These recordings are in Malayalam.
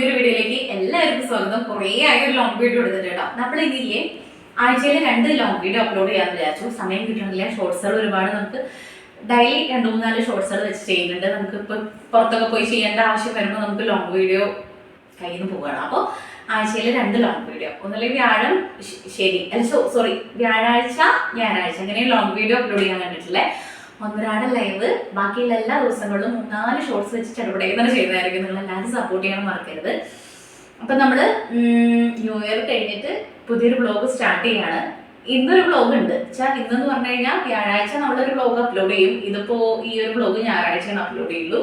പുതിയൊരു വീഡിയോയിലേക്ക് എല്ലാവർക്കും സ്വാഗതം. കുറേ ആയി ഒരു ലോങ് വീഡിയോ എടുത്തിട്ട് കേട്ടോ. നമ്മൾ ഇനിയില്ലേ ആഴ്ചയിൽ 2 ലോങ് വീഡിയോ അപ്ലോഡ് ചെയ്യാമെന്ന് വിചാരിച്ചു. സമയം കിട്ടണില്ല. ഷോർട്സുകൾ ഒരുപാട് നമുക്ക് ഡെയിലി 2-3-4 ഷോർട്സുകൾ വെച്ച് ചെയ്യുന്നുണ്ട്. നമുക്ക് ഇപ്പോൾ പുറത്തൊക്കെ പോയി ചെയ്യേണ്ട ആവശ്യം വരുമ്പോൾ നമുക്ക് ലോങ് വീഡിയോ കയ്യിൽ നിന്ന് പോവുകയാണ്. അപ്പോൾ ആഴ്ചയിൽ 2 ലോങ് വീഡിയോ, ഒന്നല്ലെങ്കിൽ വ്യാഴം വ്യാഴാഴ്ച ഞായറാഴ്ച അങ്ങനെ ലോങ് വീഡിയോ അപ്ലോഡ് ചെയ്യാൻ കണ്ടിട്ടില്ലേ. ഒന്നരാടെ ലൈവ്, ബാക്കിയുള്ള എല്ലാ ദിവസങ്ങളിലും 3-4 ഷോർട്സ് വെച്ച് ചടുപടയിൽ തന്നെ ചെയ്യുന്നതായിരിക്കും. നിങ്ങൾ എല്ലാവരും സപ്പോർട്ട് ചെയ്യാൻ മറക്കരുത്. അപ്പം നമ്മൾ ന്യൂ ഇയർ കഴിഞ്ഞിട്ട് പുതിയൊരു വ്ളോഗ് സ്റ്റാർട്ട് ചെയ്യാണ്. ഇന്നൊരു വ്ളോഗ് ഉണ്ട് വെച്ചാൽ ഇന്നെന്ന് പറഞ്ഞു കഴിഞ്ഞാൽ വ്യാഴാഴ്ച നമ്മളൊരു വ്ളോഗ് അപ്ലോഡ് ചെയ്യും. ഇതിപ്പോൾ ഈ ഒരു വ്ളോഗ് ഞായറാഴ്ചയാണ് അപ്ലോഡ് ചെയ്യുള്ളൂ.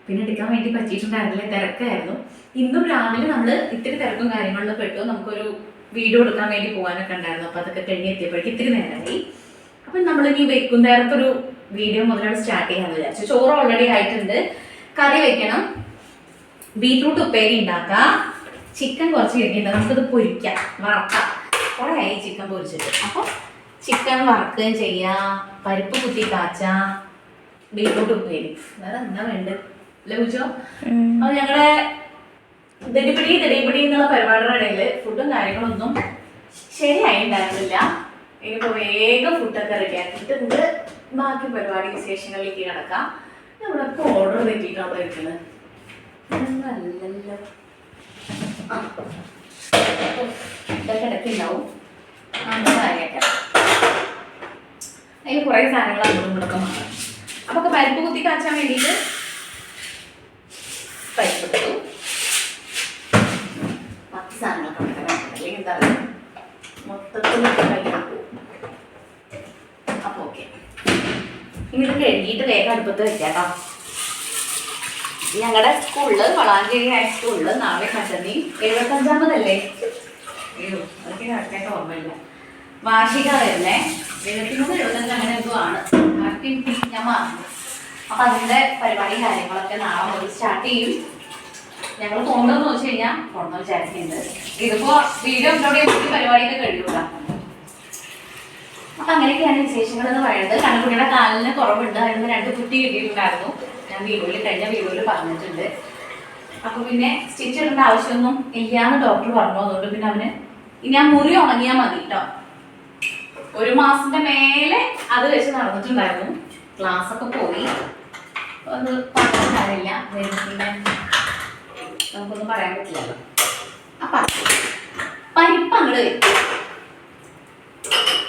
പിന്നെ എടുക്കാൻ വേണ്ടി പറ്റിയിട്ടുണ്ടായിരുന്നില്ല, തിരക്കായിരുന്നു. ഇന്നും രാവിലെ നമ്മൾ ഇത്തിരി തിരക്കും കാര്യങ്ങളിലും പെട്ടു. നമുക്കൊരു വീഡിയോ എടുക്കാൻ വേണ്ടി പോകാനൊക്കെ ഉണ്ടായിരുന്നു. അപ്പോൾ അതൊക്കെ കഴിഞ്ഞ് എത്തിയപ്പോഴേക്കും ഇത്തിരി നേരമായി. അപ്പം നമ്മൾ ഇനി വൈകുന്നേരത്തൊരു വീഡിയോ മുതലാണ് സ്റ്റാർട്ട് ചെയ്യാമെന്ന് വിചാരിച്ചു. ചോറ് ഓൾറെഡി ആയിട്ടുണ്ട്. കറി വെക്കണം, ബീറ്റ്റൂട്ട് ഉപ്പേരി ഉണ്ടാക്കാം, ചിക്കൻ കുറച്ച് കിട്ടിയിട്ടുണ്ട്. നമുക്കത് പൊരിക്കാം, വറക്കാം. കുറേ ആയി ചിക്കൻ പൊരിച്ചിട്ട്. അപ്പോൾ ചിക്കൻ വറക്കുകയും ചെയ്യാം, പരിപ്പ് കുത്തി കാച്ചാം, ബീറ്റ്റൂട്ട് ഉപ്പേരി. വേറെ എന്താ വേണ്ടത് ലഭിച്ചോ? അപ്പോൾ ഞങ്ങളുടെ തെടിപിടി എന്നുള്ള പരിപാടിയുടെ ഇടയിൽ ഫുഡും കാര്യങ്ങളൊന്നും ശരിയായി ഉണ്ടായിരുന്നില്ല. ഇനിയിപ്പോൾ വേഗം ഫുഡൊക്കെ റെഡിയാക്കിയിട്ടുണ്ട്. ബാക്കി പരിപാടി വിശേഷങ്ങളിലേക്ക് കിടക്കാം. നമ്മളൊക്കെ ഓർഡർ തെറ്റിയിട്ടാണ് ഇരിക്കുന്നത്. നല്ലല്ലോ ഇതൊക്കെ ഇടയ്ക്കുണ്ടാവും. കാര്യമായിട്ട് അതിൽ കുറേ സാധനങ്ങൾ അങ്ങോട്ടും ഇങ്ങോട്ടൊക്കെ മാറും. അപ്പൊക്കെ പരിപ്പ് കുത്തി കാച്ചാൻ വേണ്ടിയിട്ട് പരിപ്പ് ഇട്ടു. ബാക്കി സാധനങ്ങളൊക്കെ ഉണ്ടാക്കാൻ അല്ലെങ്കിൽ എന്താ പറയുക മൊത്തത്തിൽ കഴിക്കും. അപ്പോൾ ഓക്കെ, ഇനി ഇത് കഴുകിയിട്ട് വേഗം അടുപ്പത്ത് വെക്കാം കേട്ടോ. ഞങ്ങളുടെ സ്കൂളിൽ വളാഞ്ചേരി ഹൈസ്കൂളിൽ നാളെ കണ്ടനി 75-ാമതല്ലേ, അതൊക്കെ കറക്റ്റായിട്ട് ഓർമ്മയില്ല, വാർഷിക വരുന്നേ. 73-75 അങ്ങനെ എന്തോ ആണ്. കറക്റ്റ് ഞാൻ മറന്നു. അപ്പം അതിൻ്റെ പരിപാടി കാര്യങ്ങളൊക്കെ നാളെ മുതൽ സ്റ്റാർട്ട് ചെയ്യും. ഞങ്ങൾ പോകണമെന്ന് വെച്ച് കഴിഞ്ഞാൽ പോകണമെന്ന് വിചാരിക്കുന്നുണ്ട്. ഇതിപ്പോൾ വീഡിയോ അപ്ലോഡ് ചെയ്യുമ്പോൾ പരിപാടിയൊക്കെ കഴിയൂല. അപ്പം അങ്ങനെയൊക്കെയാണ് വിശേഷങ്ങൾ എന്ന് പറയുന്നത്. കണ്ണുകുട്ടിയുടെ കാലിന് കുറവുണ്ട്, അതിന് 2 കുട്ടി കിട്ടിയിട്ടുണ്ടായിരുന്നു. ഞാൻ കഴിഞ്ഞ വീഡിയോയിൽ പറഞ്ഞിട്ടുണ്ട്. അപ്പോൾ പിന്നെ സ്റ്റിച്ച് ഇടേണ്ട ആവശ്യമൊന്നും ഇല്ലയെന്ന് ഡോക്ടർ പറഞ്ഞു. അതുകൊണ്ട് പിന്നെ അവന് ഇനി ആ മുറി ഉണങ്ങിയാൽ മതി കേട്ടോ. 1 മാസത്തിന്റെ മേലെ അത് വെച്ച് നടന്നിട്ടുണ്ടായിരുന്നു. ക്ലാസ്സൊക്കെ പോയി, അത് പറഞ്ഞ കാര്യമില്ല. പിന്നെ നമുക്കൊന്നും പറയാൻ പറ്റില്ലല്ലോ. അപ്പം പരിപ്പ് അങ്ങോട്ട് വെക്കും.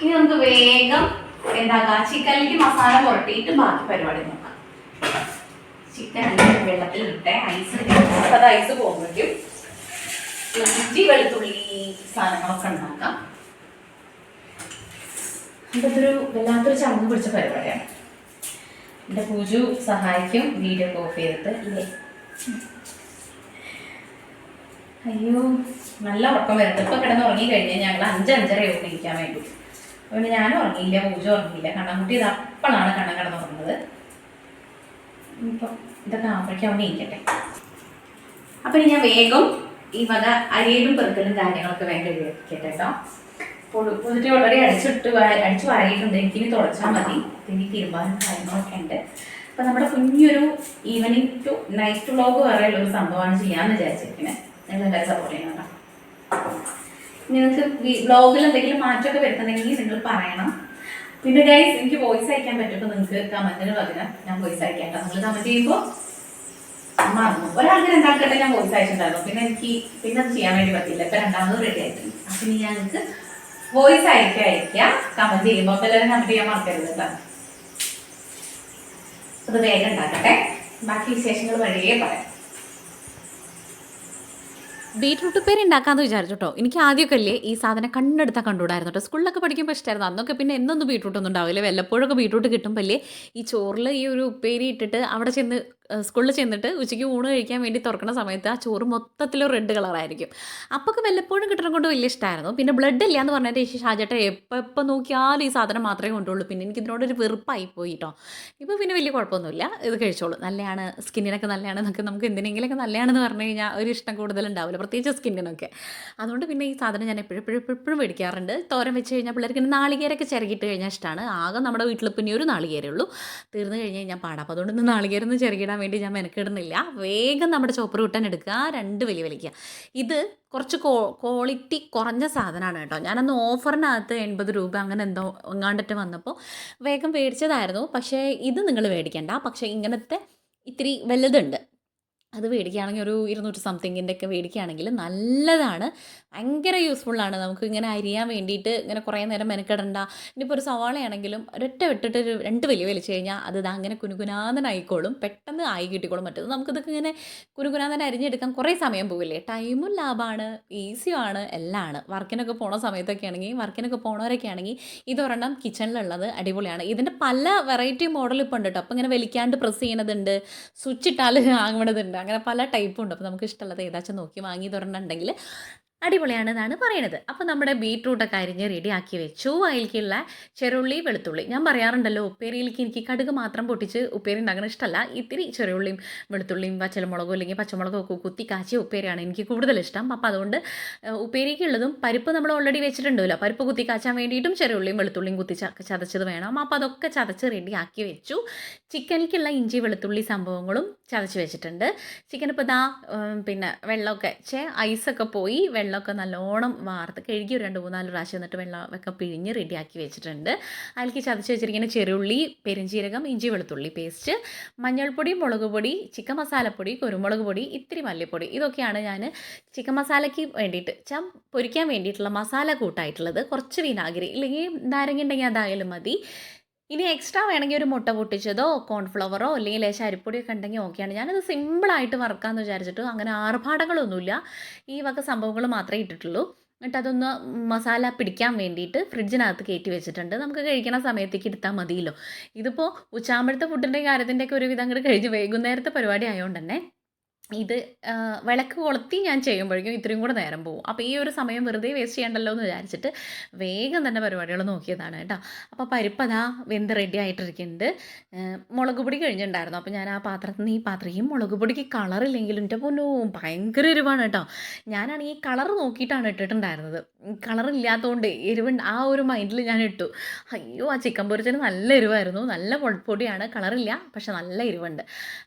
ഇനി നമുക്ക് വേഗം എന്താക്കാം, ചിക്കനിലേക്ക് മസാല പുരട്ടിയിട്ട് ബാക്കി പരിപാടി നോക്കാം. ചിക്കൻ വെള്ളത്തിൽ ഇട്ടേ ഐസ് പോകുമ്പോഴേക്കും ഇഞ്ചി വെളുത്തുള്ളി സാധനങ്ങളൊക്കെ ഉണ്ടാക്കാം. ഇതൊരു വല്ലാത്തൊരു ചടങ്ങ് പിടിച്ച പരിപാടിയാണ്. എൻ്റെ പൂജു സഹായിക്കും വീഡിയോ ഓഫ് ചെയ്തിട്ട്. ഇല്ലേ, അയ്യോ നല്ല ഉറക്കം വരുന്നത്. ഇപ്പം കിടന്ന് ഉറങ്ങി കഴിഞ്ഞാൽ ഞങ്ങൾ 5-5:30 ഇരിക്കാൻ വേണ്ടി. അതുകൊണ്ട് ഞാനും ഉറങ്ങിയില്ല, പൂജ ഉറങ്ങിയില്ല. കണ്ണൻകുട്ടി ഇത് അപ്പോഴാണ് കിടന്നുറങ്ങുന്നത്. ഇപ്പം ഇതൊക്കെ ആവുമ്പോഴേക്കും അവനെ ഇരിക്കട്ടെ. അപ്പം ഇനി ഞാൻ വേഗം ഈ വക അരിയലും പെറുക്കലും കാര്യങ്ങളൊക്കെ വേഗം കഴിക്കട്ടെ കേട്ടോ. പൊതിട്ട് ഓൾറെഡി അടിച്ചു വാരിയിട്ടുണ്ട്. എനിക്കിനി തുടച്ചാൽ മതി. ഇനി തിരുമ്പാനും കാര്യങ്ങളൊക്കെ ഉണ്ട്. അപ്പം നമ്മുടെ കുഞ്ഞൊരു ഈവനിങ് ടു നൈറ്റ് വ്ളോഗ് വേറെയുള്ള ഒരു സംഭവമാണ് ചെയ്യാമെന്ന് വിചാരിച്ചിരിക്കുന്നത്. നിങ്ങൾ എല്ലാവരും സപ്പോർട്ട് ചെയ്യണം കേട്ടോ. നിങ്ങൾക്ക് വ്ളോഗിൽ എന്തെങ്കിലും മാറ്റമൊക്കെ വരുത്തുന്നെങ്കിൽ നിങ്ങൾ പറയണം. പിന്നെ ഗൈസ്, എനിക്ക് വോയിസ് അയക്കാൻ പറ്റുമ്പോൾ നിങ്ങൾക്ക് കമന്റിന് പകരം ഞാൻ വോയിസ് അയക്കാം കേട്ടോ. നിങ്ങൾ കമന്റ് ചെയ്യുമ്പോൾ മറന്നു. ഒരാൾക്ക് 2 ഞാൻ വോയിസ് അയച്ചിട്ടുണ്ടായിരുന്നു. പിന്നെ അത് ചെയ്യാൻ വേണ്ടി പറ്റില്ല. ഇപ്പം 2ാമത് റെഡി ആയിട്ടുണ്ട്. അപ്പം ഇനി ഞങ്ങൾക്ക് വോയിസ് അയക്കാം കമന്റ് ചെയ്യുമ്പോൾ. അപ്പം എല്ലാവരും കമന്റ് ചെയ്യാൻ മറക്കരുത് കേട്ടോ. അത് വേഗം ഉണ്ടാക്കട്ടെ. ബാക്കി വിശേഷങ്ങൾ വഴിയേ പറയാം. ബീറ്റ്റൂട്ട് ഉപ്പേരി ഉണ്ടാക്കാമെന്ന് വിചാരിച്ചു കേട്ടോ. എനിക്ക് ആദ്യമൊക്കെ അല്ലേ ഈ സാധനം കണ്ടെടുത്താൽ കണ്ടുകൂടായിരുന്നു കേട്ടോ. സ്കൂളിലൊക്കെ പഠിക്കുമ്പോൾ ഇഷ്ടമായിരുന്നു. അന്നൊക്കെ പിന്നെ എന്നൊന്നും ബീറ്റ്റൂട്ടൊന്നും ഉണ്ടാവില്ല. വല്ലപ്പോഴൊക്കെ ബീറ്റ്റൂട്ട് കിട്ടുമ്പോൾ അല്ലേ ഈ ചോറിൽ ഈ ഒരു ഉപ്പേരി ഇട്ടിട്ട് അവിടെ സ്കൂളിൽ ചെന്നിട്ട് ഉച്ചയ്ക്ക് ഊണ് കഴിക്കാൻ വേണ്ടി തുറക്കുന്ന സമയത്ത് ആ ചോറ് മൊത്തത്തിൽ റെഡ് കളറായിരിക്കും. അപ്പൊക്കെ വല്ലപ്പോഴും കിട്ടുന്നത് കൊണ്ട് വലിയ ഇഷ്ടമായിരുന്നു. പിന്നെ ബ്ലഡ് ഇല്ല എന്ന് പറഞ്ഞിട്ട് ഷാജേട്ട എപ്പോൾ നോക്കിയാലും ഈ സാധനം മാത്രമേ കൊണ്ടുള്ളൂ. പിന്നെ എനിക്ക് ഇതിനോടൊരു വെറുപ്പായി പോയി കേട്ടോ. ഇപ്പോൾ പിന്നെ വലിയ കുഴപ്പമൊന്നുമില്ല, ഇത് കഴിച്ചോളൂ. നല്ലതാണ്, സ്കിന്നിനൊക്കെ നല്ലതാണ് എന്നൊക്കെ നമുക്ക് എന്തിനെങ്കിലുമൊക്കെ നല്ലതാണെന്ന് പറഞ്ഞു കഴിഞ്ഞാൽ ഒരു ഇഷ്ടം കൂടുതലുണ്ടാവില്ല, പ്രത്യേകിച്ച് സ്കിന്നിനൊക്കെ. അതുകൊണ്ട് പിന്നെ ഈ സാധനം ഞാൻ എപ്പോഴും മേടിക്കാറുണ്ട്. തോരൻ വെച്ച് കഴിഞ്ഞാൽ പിള്ളേർക്ക് നാളികേരൊക്കെ ചിരകിയിട്ട് കഴിഞ്ഞാൽ ഇഷ്ടമാണ്. ആകെ നമ്മുടെ വീട്ടിൽ പിന്നെ ഒരു നാളികേരേ ഉള്ളൂ, തീർന്നു കഴിഞ്ഞാൽ ഞാൻ പാടാം. അപ്പോൾ അതുകൊണ്ട് നാളികേരം ഒന്ന് ചിരകിടാൻ വേണ്ടി ഞാൻ മെനക്കെടുന്നില്ല. വേഗം നമ്മുടെ ചോപ്പർ കുട്ടൻ എടുക്കുക, 2 വലി വലിക്കുക. ഇത് കുറച്ച് ക്വാളിറ്റി കുറഞ്ഞ സാധനമാണ് കേട്ടോ. ഞാനന്ന് ഓഫറിനകത്ത് 80 രൂപ അങ്ങനെ എന്തോ എങ്ങാണ്ടിട്ട് വന്നപ്പോൾ വേഗം മേടിച്ചതായിരുന്നു. പക്ഷേ ഇത് നിങ്ങൾ മേടിക്കണ്ട. പക്ഷേ ഇങ്ങനത്തെ ഇത്തിരി വലുതുണ്ട്, അത് മേടിക്കുകയാണെങ്കിൽ ഒരു 200 സംതിങ്ങിൻ്റെ ഒക്കെ മേടിക്കുകയാണെങ്കിൽ നല്ലതാണ്. ഭയങ്കര യൂസ്ഫുള്ളാണ്. നമുക്ക് ഇങ്ങനെ അരിയാൻ വേണ്ടിയിട്ട് ഇങ്ങനെ കുറേ നേരം മെനക്കെടണ്ട. ഇനിയിപ്പോൾ ഒരു സവാളയാണെങ്കിലും ഒരൊറ്റ വിട്ടിട്ട് 2 വലിയ വലിച്ചു കഴിഞ്ഞാൽ അത് അങ്ങനെ കുനുകുനാന്നനായിക്കോളും, പെട്ടെന്ന് ആയി കിട്ടിക്കോളും. മറ്റേത് നമുക്കിതൊക്കെ ഇങ്ങനെ കുനുകുനാന്നൻ അരിഞ്ഞെടുക്കാൻ കുറേ സമയം പോവില്ലേ. ടൈമും ലാഭമാണ്, ഈസിയാണ്, എല്ലാമാണ്. വർക്കിനൊക്കെ പോണ സമയത്തൊക്കെ ആണെങ്കിൽ, വർക്കിനൊക്കെ പോണവരൊക്കെ ആണെങ്കിൽ ഇതൊരെണ്ണം കിച്ചണിലുള്ളത് അടിപൊളിയാണ്. ഇതിൻ്റെ പല വെറൈറ്റി മോഡൽ ഇപ്പോൾ ഉണ്ട് കേട്ടോ. അപ്പോൾ ഇങ്ങനെ വലിക്കാണ്ട് പ്രസ് ചെയ്യണതുണ്ട്, സ്വിച്ച് ഇട്ടാൽ ആങ്ങണതുണ്ട്, അങ്ങനെ പല ടൈപ്പും ഉണ്ട്. അപ്പോൾ നമുക്ക് ഇഷ്ടമുള്ളത് ഏതാച്ചും നോക്കി വാങ്ങി തുറന്നുണ്ടെങ്കിൽ അടിപൊളിയാണ് എന്നാണ് പറയണത്. അപ്പോൾ നമ്മുടെ ബീട്രൂട്ടൊക്കെ അരിഞ്ഞ് റെഡിയാക്കി വെച്ചു. അതിലേക്കുള്ള ചെറുള്ളി, വെളുത്തുള്ളി. ഞാൻ പറയാറുണ്ടല്ലോ, ഉപ്പേരിയിലേക്ക് എനിക്ക് കടുക് മാത്രം പൊട്ടിച്ച് ഉപ്പേരി ഉണ്ടാക്കണ ഇഷ്ടമല്ല. ഇത്തിരി ചെറുള്ളിയും വെളുത്തുള്ളിയും പച്ചമുളകും അല്ലെങ്കിൽ പച്ചമുളകും ഒക്കെ കുത്തി കാച്ചിയ ഉപ്പേരിയാണ് എനിക്ക് കൂടുതൽ ഇഷ്ടം. അപ്പോൾ അതുകൊണ്ട് ഉപ്പേരിക്കുള്ളതും പരിപ്പ് നമ്മൾ ഓൾറെഡി വെച്ചിട്ടുണ്ടല്ലോ, പരിപ്പ് കുത്തി കാച്ചാൻ വേണ്ടിയിട്ടും ചെറുള്ളിയും വെളുത്തുള്ളിയും കുത്തി ചതച്ചത് വേണം. അപ്പോൾ അതൊക്കെ ചതച്ച് റെഡിയാക്കി വെച്ചു. ചിക്കനിലേക്കുള്ള ഇഞ്ചി വെളുത്തുള്ളി സംഭവങ്ങളും ചതച്ച് വെച്ചിട്ടുണ്ട്. ചിക്കൻ ഇപ്പോൾ ഇതാ പിന്നെ വെള്ളമൊക്കെ ഐസൊക്കെ പോയി വെള്ളമൊക്കെ നല്ലോണം വാർത്ത് കഴുകി ഒരു 2-3-4 പ്രാവശ്യം എന്നിട്ട് വെള്ളമൊക്കെ പിഴിഞ്ഞ് റെഡിയാക്കി വെച്ചിട്ടുണ്ട്. അതിലേക്ക് ചതച്ച് വെച്ചിരിക്കുന്ന ചെറുള്ളി, പെരുംജീരകം, ഇഞ്ചി വെളുത്തുള്ളി പേസ്റ്റ്, മഞ്ഞൾപ്പൊടി, മുളക് പൊടി, ചിക്കൻ മസാലപ്പൊടി, കുരുമുളക് പൊടി, ഇത്തിരി മല്ലിപ്പൊടി. ഇതൊക്കെയാണ് ഞാൻ ചിക്കൻ മസാലയ്ക്ക് വേണ്ടിയിട്ട് പൊരിക്കാൻ വേണ്ടിയിട്ടുള്ള മസാല കൂട്ടായിട്ടുള്ളത്. കുറച്ച് വിനാഗിരി ഇല്ലെങ്കിൽ നാരങ്ങ ഉണ്ടെങ്കിൽ അതായാലും മതി. ഇനി എക്സ്ട്രാ വേണമെങ്കിൽ ഒരു മുട്ട പൊട്ടിച്ചതോ കോൺഫ്ലവറോ അല്ലെങ്കിൽ ലേശം അരിപ്പൊടിയൊക്കെ ഉണ്ടെങ്കിൽ ഓക്കെയാണ്. ഞാനത് സിമ്പിളായിട്ട് വറുക്കാമെന്ന് വിചാരിച്ചിട്ട് അങ്ങനെ ആർഭാടങ്ങളൊന്നുമില്ല, ഈ വക സംഭവങ്ങൾ മാത്രമേ ഇട്ടിട്ടുള്ളൂ. എന്നിട്ട് അതൊന്ന് മസാല പിടിക്കാൻ വേണ്ടിയിട്ട് ഫ്രിഡ്ജിനകത്ത് കയറ്റി വെച്ചിട്ടുണ്ട്. നമുക്ക് കഴിക്കണ സമയത്തേക്ക് എടുത്താൽ മതിയല്ലോ. ഇതിപ്പോൾ ഉച്ചാമ്പഴത്തെ ഫുഡിൻ്റെ കാര്യത്തിൻ്റെയൊക്കെ ഒരുവിധം അങ്ങോട്ട് കഴിഞ്ഞ് വൈകുന്നേരത്തെ പരിപാടി ആയതുകൊണ്ട് തന്നെ ഇത് വിളക്ക് കൊളുത്തി ഞാൻ ചെയ്യുമ്പോഴേക്കും ഇത്രയും കൂടെ നേരം പോകും. അപ്പോൾ ഈ ഒരു സമയം വെറുതെ വേസ്റ്റ് ചെയ്യണ്ടല്ലോ എന്ന് വിചാരിച്ചിട്ട് വേഗം തന്നെ പരിപാടികൾ നോക്കിയതാണ് കേട്ടോ. അപ്പോൾ പരിപ്പ് അതാ വെന്ത് റെഡി ആയിട്ടിരിക്കുന്നുണ്ട്. മുളക് പൊടി കഴിഞ്ഞിട്ടുണ്ടായിരുന്നു. അപ്പോൾ ഞാൻ ആ പാത്രത്തിൽ നിന്ന് ഈ പാത്രം, ഈ മുളക് പൊടിക്ക് കളറില്ലെങ്കിലും എൻ്റെ പൊന്നോ ഭയങ്കര എരിവാണ് കേട്ടോ. ഞാനാണെങ്കിൽ കളർ നോക്കിയിട്ടാണ് ഇട്ടിട്ടുണ്ടായിരുന്നത്. കളറില്ലാത്തതുകൊണ്ട് എരിവുണ്ട് ആ ഒരു മൈൻഡിൽ ഞാൻ ഇട്ടു. അയ്യോ, ആ ചിക്കൻ പൊരിച്ചതിന് നല്ല എരിവായിരുന്നു. നല്ല പൊടിയാണ്, കളറില്ല, പക്ഷെ നല്ല എരിവുണ്ട്.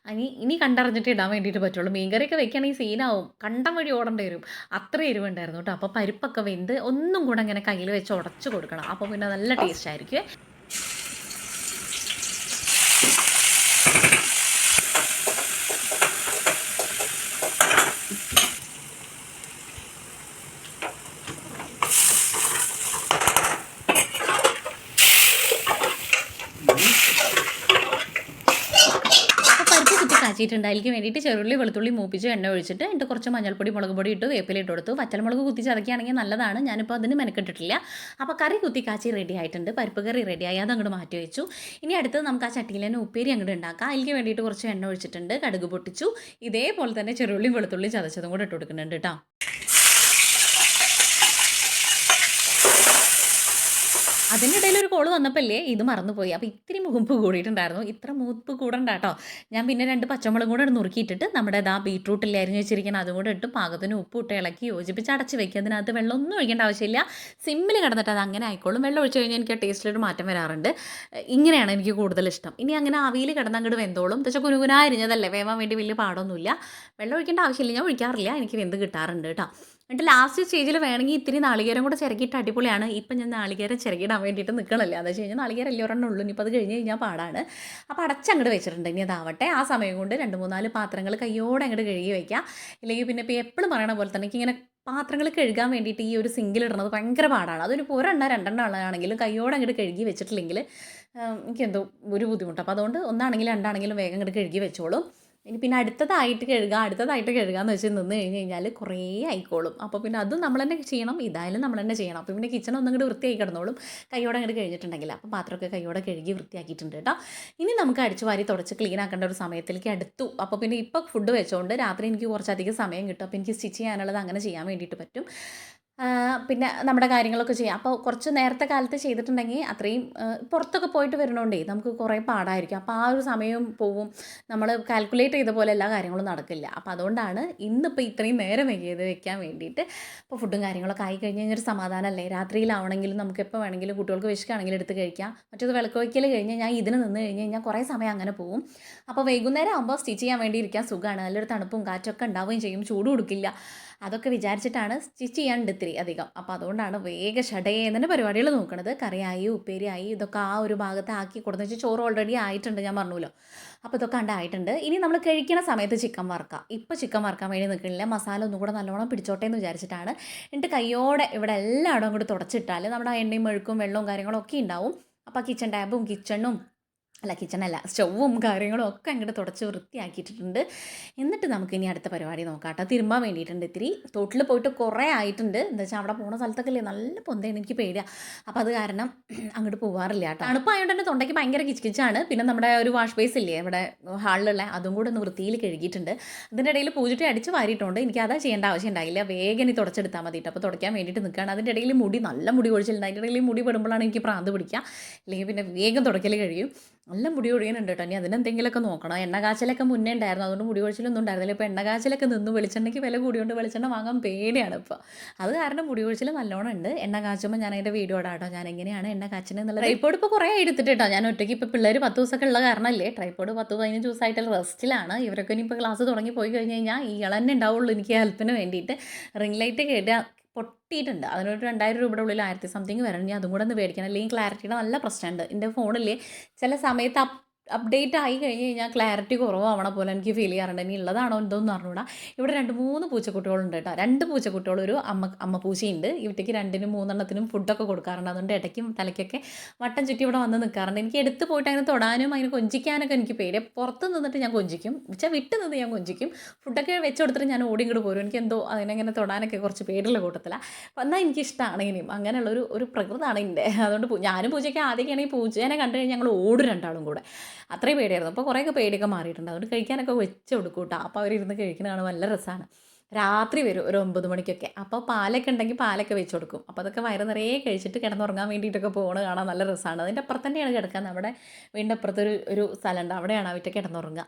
ഇനി കണ്ടറിഞ്ഞിട്ട് ഇടാൻ വേണ്ടിയിട്ട് പറ്റുള്ളൂ. മീൻകറിയൊക്കെ വെക്കുകയാണെങ്കിൽ സീനാവും, കണ്ടം വഴി ഓടേണ്ടി വരും, അത്ര എരിവുണ്ടായിരുന്നു കേട്ടോ. അപ്പോൾ പരിപ്പൊക്കെ വെന്ത് ഒന്നും കൂടെ ഇങ്ങനെ കയ്യിൽ വെച്ച് ഉടച്ച് കൊടുക്കണം. അപ്പോൾ പിന്നെ നല്ല ടേസ്റ്റ് ആയിരിക്കും. കാച്ചിയിട്ടുണ്ട്. അതിലേക്ക് വേണ്ടിയിട്ട് ചെറുള്ളി വെളുത്തുള്ളി മൂപ്പിച്ച് എണ്ണ ഒഴിച്ചിട്ട് എന്നിട്ട് കുറച്ച് മഞ്ഞൾപ്പൊടി മുളക് പൊടി ഇട്ട് വേപ്പില ഇട്ട് കൊടുത്തു. വറ്റൽമുളക് കുത്തി ചതക്കുകയാണെങ്കിൽ നല്ലതാണ്. ഞാനിപ്പോൾ അതിന് മെനക്കെട്ടിട്ടില്ല. അപ്പോൾ കറി കുത്തി കാച്ചി റെഡി ആയിട്ടുണ്ട്. പരിപ്പ് കറി റെഡിയായി, അത് അങ്ങോട്ട് മാറ്റി വെച്ചു. ഇനി അടുത്തത് നമുക്ക് ആ ചട്ടിയിൽ തന്നെ ഉപ്പേരി അങ്ങോട്ട് ഉണ്ടാക്കാം. അതിലേക്ക് വേണ്ടിയിട്ട് കുറച്ച് എണ്ണ ഒഴിച്ചിട്ടുണ്ട്, കടുക് പൊട്ടിച്ചു. ഇതേപോലെ തന്നെ ചെറുള്ളിയും വെളുത്തുള്ളിയും ചതച്ചതും കൂടെ ഇട്ട് കൊടുക്കുന്നുണ്ട് കേട്ടോ. അതിനിടയിൽ ഒരു കോള് വന്നപ്പോഴല്ലേ ഇത് മറന്നുപോയി. അപ്പോൾ ഇത്തിരി മൂപ്പ് കൂടിയിട്ടുണ്ടായിരുന്നു. ഇത്ര മൂപ്പ് കൂടണ്ട കേട്ടോ. ഞാൻ പിന്നെ 2 പച്ചമുളകും കൂടെ നുറുക്കിയിട്ടിട്ട് നമ്മുടെ ബീട്രൂട്ടിൽ അരിഞ്ഞ് വെച്ചിരിക്കണം അതും കൂടെ ഇട്ട് പാകത്തിന് ഉപ്പ് ഇട്ട് ഇളക്കി യോജിപ്പിച്ച് അടച്ച് വെക്കുക. അതിനകത്ത് വെള്ളമൊന്നും ഒഴിക്കേണ്ട ആവശ്യമില്ല. സിമ്മിൽ കിടന്നിട്ട് അത് അങ്ങനെ ആയിക്കോളും. വെള്ളം ഒഴിച്ച് കഴിഞ്ഞാൽ എനിക്ക് ആ ടേസ്റ്റിലൊരു മാറ്റം വരാറുണ്ട്. ഇങ്ങനെയാണ് എനിക്ക് കൂടുതൽ ഇഷ്ടം. ഇനി അങ്ങനെ ആവിയിൽ കിടന്ന് അങ്ങോട്ട് വെന്തോളും. പക്ഷേ കുനുകുനാ അരിഞ്ഞതല്ലേ, വേവാൻ വേണ്ടി വലിയ പാടൊന്നുമില്ല. വെള്ളം ഒഴിക്കേണ്ട ആവശ്യമില്ല, ഞാൻ ഒഴിക്കാറില്ല, എനിക്ക് വെന്ത് കിട്ടാറുണ്ട് കേട്ടോ. എന്നിട്ട് ലാസ്റ്റ് സ്റ്റേജിൽ വേണമെങ്കിൽ ഇത്തിരി നാളികേരം കൂടെ ചിരകിയിട്ട് അടിപൊളിയാണ്. ഇപ്പം ഞാൻ നാളികേരം ചിരകിടാൻ വേണ്ടിയിട്ട് നിൽക്കണല്ലേ, എന്ന് വെച്ച് കഴിഞ്ഞാൽ നാളികേരം എല്ലാം ഉള്ളൂ. ഇനിയിപ്പോൾ അത് കഴിഞ്ഞ് കഴിഞ്ഞാൽ പാടാണ്. അപ്പോൾ അടച്ചങ്ങോട്ട് വെച്ചിട്ടുണ്ട്. ഇനി അതാവട്ടെ. ആ സമയം കൊണ്ട് 2-3-4 പാത്രങ്ങൾ കയ്യോടെ അങ്ങോട്ട് കഴുകി വയ്ക്കുക. ഇല്ലെങ്കിൽ പിന്നെ ഇപ്പോൾ എപ്പോഴും പറയണ പോലെ തന്നെ എനിക്കിങ്ങനെ പാത്രങ്ങൾ കഴുകാൻ വേണ്ടിയിട്ട് ഈ ഒരു സിങ്കിലിടുന്നത് ഭയങ്കര പാടാണ്. അതൊരു 1-2 ആണെങ്കിലും കയ്യോടെ അങ്ങോട്ട് കഴുകി വെച്ചിട്ടില്ലെങ്കിൽ എനിക്കെന്തോ ഒരു ബുദ്ധിമുട്ട്. അപ്പോൾ അതുകൊണ്ട് 1 2 വേഗം അങ്ങോട്ട് കഴുകി വെച്ചോളും. ഇനി പിന്നെ അടുത്തതായിട്ട് കഴുകുക എന്ന് വെച്ച് നിന്ന് കഴിഞ്ഞാൽ കുറേ ആയിക്കോളും. അപ്പോൾ പിന്നെ അതും നമ്മൾ തന്നെ ചെയ്യണം, ഇതായാലും നമ്മൾ തന്നെ ചെയ്യണം. അപ്പോൾ പിന്നെ കിച്ചൺ ഒന്നും കൂടി വൃത്തിയായി കിടന്നോളും കൈയോടെ അങ്ങോട്ട് കഴിഞ്ഞിട്ടുണ്ടെങ്കിൽ. അപ്പോൾ പാത്രമൊക്കെ കൈയോടെ കഴുകി വൃത്തിയാക്കിയിട്ടുണ്ട് കേട്ടോ. ഇനി നമുക്ക് അടിച്ചു വാരി തുടച്ച് ക്ലീൻ ആക്കേണ്ട ഒരു സമയത്തിലേക്ക് അടുത്തു. അപ്പോൾ പിന്നെ ഇപ്പോൾ ഫുഡ് വെച്ചുകൊണ്ട് രാത്രി എനിക്ക് കുറച്ചധികം സമയം കിട്ടും. അപ്പോൾ എനിക്ക് സ്റ്റിച്ച് ചെയ്യാനുള്ളത് അങ്ങനെ ചെയ്യാൻ വേണ്ടിയിട്ട് പറ്റും. പിന്നെ നമ്മുടെ കാര്യങ്ങളൊക്കെ ചെയ്യാം. അപ്പോൾ കുറച്ച് നേരത്തെ കാലത്ത് ചെയ്തിട്ടുണ്ടെങ്കിൽ അത്രയും പുറത്തൊക്കെ പോയിട്ട് വരണോണ്ടേ നമുക്ക് കുറേ പാടായിരിക്കും. അപ്പോൾ ആ ഒരു സമയം പോവും. നമ്മൾ കാൽക്കുലേറ്റ് ചെയ്ത പോലെ എല്ലാ കാര്യങ്ങളും നടക്കില്ല. അപ്പോൾ അതുകൊണ്ടാണ് ഇന്നിപ്പോൾ ഇത്രയും നേരം വൈകിയത് വെക്കാൻ വേണ്ടിയിട്ട്. അപ്പോൾ ഫുഡും കാര്യങ്ങളൊക്കെ ആയി കഴിഞ്ഞ് കഴിഞ്ഞാൽ ഒരു സമാധാനമല്ലേ. രാത്രിയിലാവണമെങ്കിലും നമുക്ക് എപ്പോൾ വേണമെങ്കിലും കുട്ടികൾക്ക് വിശക്കുകയാണെങ്കിലും എടുത്ത് കഴിക്കാം. മറ്റേത് വിളക്ക് വയ്ക്കൽ കഴിഞ്ഞ് ഞാൻ ഇതിന് നിന്ന് കഴിഞ്ഞ് കഴിഞ്ഞാൽ കുറേ സമയം അങ്ങനെ പോവും. അപ്പോൾ വൈകുന്നേരം ആകുമ്പോൾ സ്റ്റിച്ച് ചെയ്യാൻ വേണ്ടി ഇരിക്കാൻ സുഖമാണ്. നല്ലൊരു തണുപ്പും കാറ്റൊക്കെ ഉണ്ടാവുകയും ചെയ്യും, ചൂട് കൊടുക്കില്ല. അതൊക്കെ വിചാരിച്ചിട്ടാണ് സ്റ്റിച്ച് ചെയ്യാനുണ്ട് ഇത്തിരി അധികം. അപ്പോൾ അതുകൊണ്ടാണ് വേഗം ഷടേന്ന് പരിപാടികൾ നോക്കണത്. കറിയായി ഉപ്പേരിയായി ഇതൊക്കെ ആ ഒരു ഭാഗത്ത് ആക്കി കൊടുത്തു വെച്ചാൽ ചോറ് ഓൾറെഡി ആയിട്ടുണ്ട്, ഞാൻ പറഞ്ഞല്ലോ. അപ്പോൾ ഇതൊക്കെ ഉണ്ടായിട്ടുണ്ട്. ഇനി നമ്മൾ കഴിക്കുന്ന സമയത്ത് ചിക്കൻ വറുക്കാം. ഇപ്പോൾ ചിക്കൻ വറുക്കാൻ വേണ്ടി നിൽക്കണില്ല, മസാല ഒന്നും കൂടെ നല്ലോണം പിടിച്ചോട്ടെ എന്ന് വിചാരിച്ചിട്ടാണ്. എന്നിട്ട് കയ്യോടെ ഇവിടെ എല്ലായിടവും കൂടി തുടച്ചിട്ടാൽ നമ്മുടെ എണ്ണയും മെഴുക്കും വെള്ളവും കാര്യങ്ങളും ഒക്കെ ഉണ്ടാവും. അപ്പോൾ കിച്ചൺ ടാബും കിച്ചണല്ല സ്റ്റൗവും കാര്യങ്ങളും ഒക്കെ അങ്ങോട്ട് തുടച്ച് വൃത്തിയാക്കിയിട്ടുണ്ട്. എന്നിട്ട് നമുക്ക് ഇനി അടുത്ത പരിപാടി നോക്കാം കേട്ടോ. തിരുമ്പാൻ വേണ്ടിയിട്ടുണ്ട് ഇത്തിരി. തോട്ടിൽ പോയിട്ട് കുറേ ആയിട്ടുണ്ട്. എന്താ വെച്ചാൽ അവിടെ പോകുന്ന സ്ഥലത്തൊക്കെ അല്ലേ നല്ല പൊന്തയാണ്, എനിക്ക് പേടിയാണ്. അപ്പോൾ അത് കാരണം അങ്ങോട്ട് പോകാറില്ല കേട്ടോ. തണുപ്പായതുകൊണ്ട് തന്നെ തൊണ്ടയ്ക്ക് ഭയങ്കര കിച്ചകിച്ചാണ്. പിന്നെ നമ്മുടെ ഒരു വാഷ് ബേസ് ഇല്ലേ ഇവിടെ ഹാളിലുള്ള, അതും കൂടെ ഒന്ന് വൃത്തിയിൽ കഴുകിയിട്ടുണ്ട്. അതിൻ്റെ ഇടയിൽ പൂജിട്ട് അടിച്ച് വാരിയിട്ടുണ്ട്. എനിക്ക് അതാ ചെയ്യേണ്ട ആവശ്യം ഉണ്ടായില്ല, വേഗം ഇനി തുടച്ചെടുത്താൽ മതിയിട്ട്. അപ്പോൾ തുടയ്ക്കാൻ വേണ്ടിയിട്ട് നിൽക്കുകയാണ്. അതിൻ്റെ ഇടയിൽ നല്ല മുടി ഒഴിച്ചിട്ടുണ്ട്. അതിൻ്റെ ഇടയിൽ മുടി പെടുമ്പോഴാണ് എനിക്ക് പ്രാന്ത് പിടിക്കുക. അല്ലെങ്കിൽ പിന്നെ വേഗം തുടയ്ക്കൽ കഴിയും. നല്ല മുടി ഒഴിയാനുണ്ട് കേട്ടോ. ഇനി അതിനെന്തെങ്കിലുമൊക്കെ നോക്കണം. എണ്ണ കാച്ചലൊക്കെ മുന്നേ ഉണ്ടായിരുന്നു, അതുകൊണ്ട് മുടി ഒഴിച്ചിലൊന്നും ഉണ്ടായിരുന്നില്ല. ഇപ്പോൾ എണ്ണ കാച്ചലൊക്കെ നിന്ന് വെളിച്ചെണ്ണയ്ക്ക് വില കൂടിയോണ്ട് വെളിച്ചെണ്ണ വാങ്ങാൻ പേടിയാണ് ഇപ്പോൾ. അത് കാരണം മുടി ഒഴിച്ചിൽ നല്ലോണം ഉണ്ട്. എണ്ണ കാച്ചുമ്പോൾ ഞാൻ അതിൻ്റെ വീഡിയോ ഇടാം കേട്ടോ, ഞാൻ എങ്ങനെയാണ് എണ്ണ കാച്ചുന്നത് എന്നുള്ളത്. ട്രൈപ്പോഡ് ഇപ്പോൾ കുറേ എടുത്തിട്ട് കേട്ടോ. ഞാൻ ഒറ്റയ്ക്ക് ഇപ്പോൾ പിള്ളേർ 10 ദിവസമൊക്കെ ഉള്ള കാരണമല്ലേ, ട്രൈപ്പോഡ് 10-15 ദിവസമായിട്ട് റെസ്റ്റിലാണ്. ഇവരൊക്കെ ഇനി ഇപ്പോൾ ക്ലാസ് തുടങ്ങി പോയി കഴിഞ്ഞ് കഴിഞ്ഞാൽ ഈ ഇളന്നെ ഉണ്ടാവുള്ളൂ എനിക്ക് ഹെൽപ്പിന് വേണ്ടിയിട്ട്. റിംഗ് ലൈറ്റ് കേട്ടാൽ പൊട്ടിയിട്ടുണ്ട്. അതിനൊരു 2000 രൂപയുടെ ഉള്ളിൽ 1000 സംതിങ് വരണം. ഞാൻ അതും കൂടെ ഒന്ന് മേടിക്കണം, അല്ലെങ്കിൽ ക്ലാരിറ്റിയുടെ നല്ല പ്രശ്നമുണ്ട്. എൻ്റെ ഫോണിൽ ചില സമയത്ത് അപ്ഡേറ്റ് ആയി കഴിഞ്ഞ് കഴിഞ്ഞാൽ ക്ലാരിറ്റി കുറവാവണ പോലെ എനിക്ക് ഫീൽ ചെയ്യാറുണ്ട്. ഇനി ഉള്ളതാണോ എന്തോന്ന് അറിഞ്ഞൂടാ. ഇവിടെ 2-3 പൂച്ചക്കുട്ടികളുണ്ട് കേട്ടോ. 2 പൂച്ചക്കുട്ടികൾ, ഒരു അമ്മ പൂച്ചയുണ്ട്. ഇവറ്റയ്ക്ക് 2-നും 3 ഫുഡൊക്കെ കൊടുക്കാറുണ്ട്. അതുകൊണ്ട് ഇടയ്ക്കും തലയ്ക്കൊക്കെ വട്ടം ചുറ്റി ഇവിടെ വന്ന് നിൽക്കാറുണ്ട്. എനിക്ക് എടുത്ത് പോയിട്ട് അതിനെ തൊടാനും അതിനെ കൊഞ്ചിക്കാനൊക്കെ എനിക്ക് പേടിയാണ്. പുറത്ത് നിന്നിട്ട് ഞാൻ കൊഞ്ചിക്കും, വിട്ട് നിന്ന് ഞാൻ കൊഞ്ചിക്കും. ഫുഡൊക്കെ വെച്ച് കൊടുത്തിട്ട് ഞാൻ ഓടി ഇങ്ങോട്ട് പോരും. എനിക്ക് എന്തോ അതിനെങ്ങനെ തൊടാനൊക്കെ കുറച്ച് പേടിയുള്ള കൂട്ടത്തിലാണ്. എന്നാൽ എനിക്കിഷ്ടമാണ്. ഇനിയും അങ്ങനെയുള്ളൊരു പ്രകൃതമാണ് എൻ്റെ. അതുകൊണ്ട് ഞാനും പൂച്ചയ്ക്ക് ആദ്യമൊക്കെയാണെങ്കിൽ പൂച്ചേനെ കണ്ടു കഴിഞ്ഞാൽ ഞങ്ങൾ ഓടും രണ്ടാളും കൂടെ. അത്രയും പേടിയായിരുന്നു. അപ്പോൾ കുറേയൊക്കെ പേടിയൊക്കെ മാറിയിട്ടുണ്ട്. അതുകൊണ്ട് കഴിക്കാനൊക്കെ വെച്ച് കൊടുക്കും കേട്ടോ. അപ്പോൾ അവരിരുന്ന് കഴിക്കുന്നതാണ് നല്ല രസമാണ്. രാത്രി വരും ഒരു 9 മണിക്കൊക്കെ. അപ്പോൾ പാലൊക്കെ ഉണ്ടെങ്കിൽ പാലൊക്കെ വെച്ച് കൊടുക്കും. അപ്പോൾ അതൊക്കെ വയറ് നിറയെ കഴിച്ചിട്ട് കിടന്നുറങ്ങാൻ വേണ്ടിയിട്ടൊക്കെ പോകുന്നത് കാണാൻ നല്ല രസമാണ്. അതിൻ്റെ അപ്പുറത്ത് തന്നെയാണ് കിടക്കാൻ. നമ്മുടെ വീടിൻ്റെ അപ്പുറത്തൊരു സ്ഥലമുണ്ട്, അവിടെയാണ് അവറ്റൊക്കെ കിടന്നുറങ്ങുക.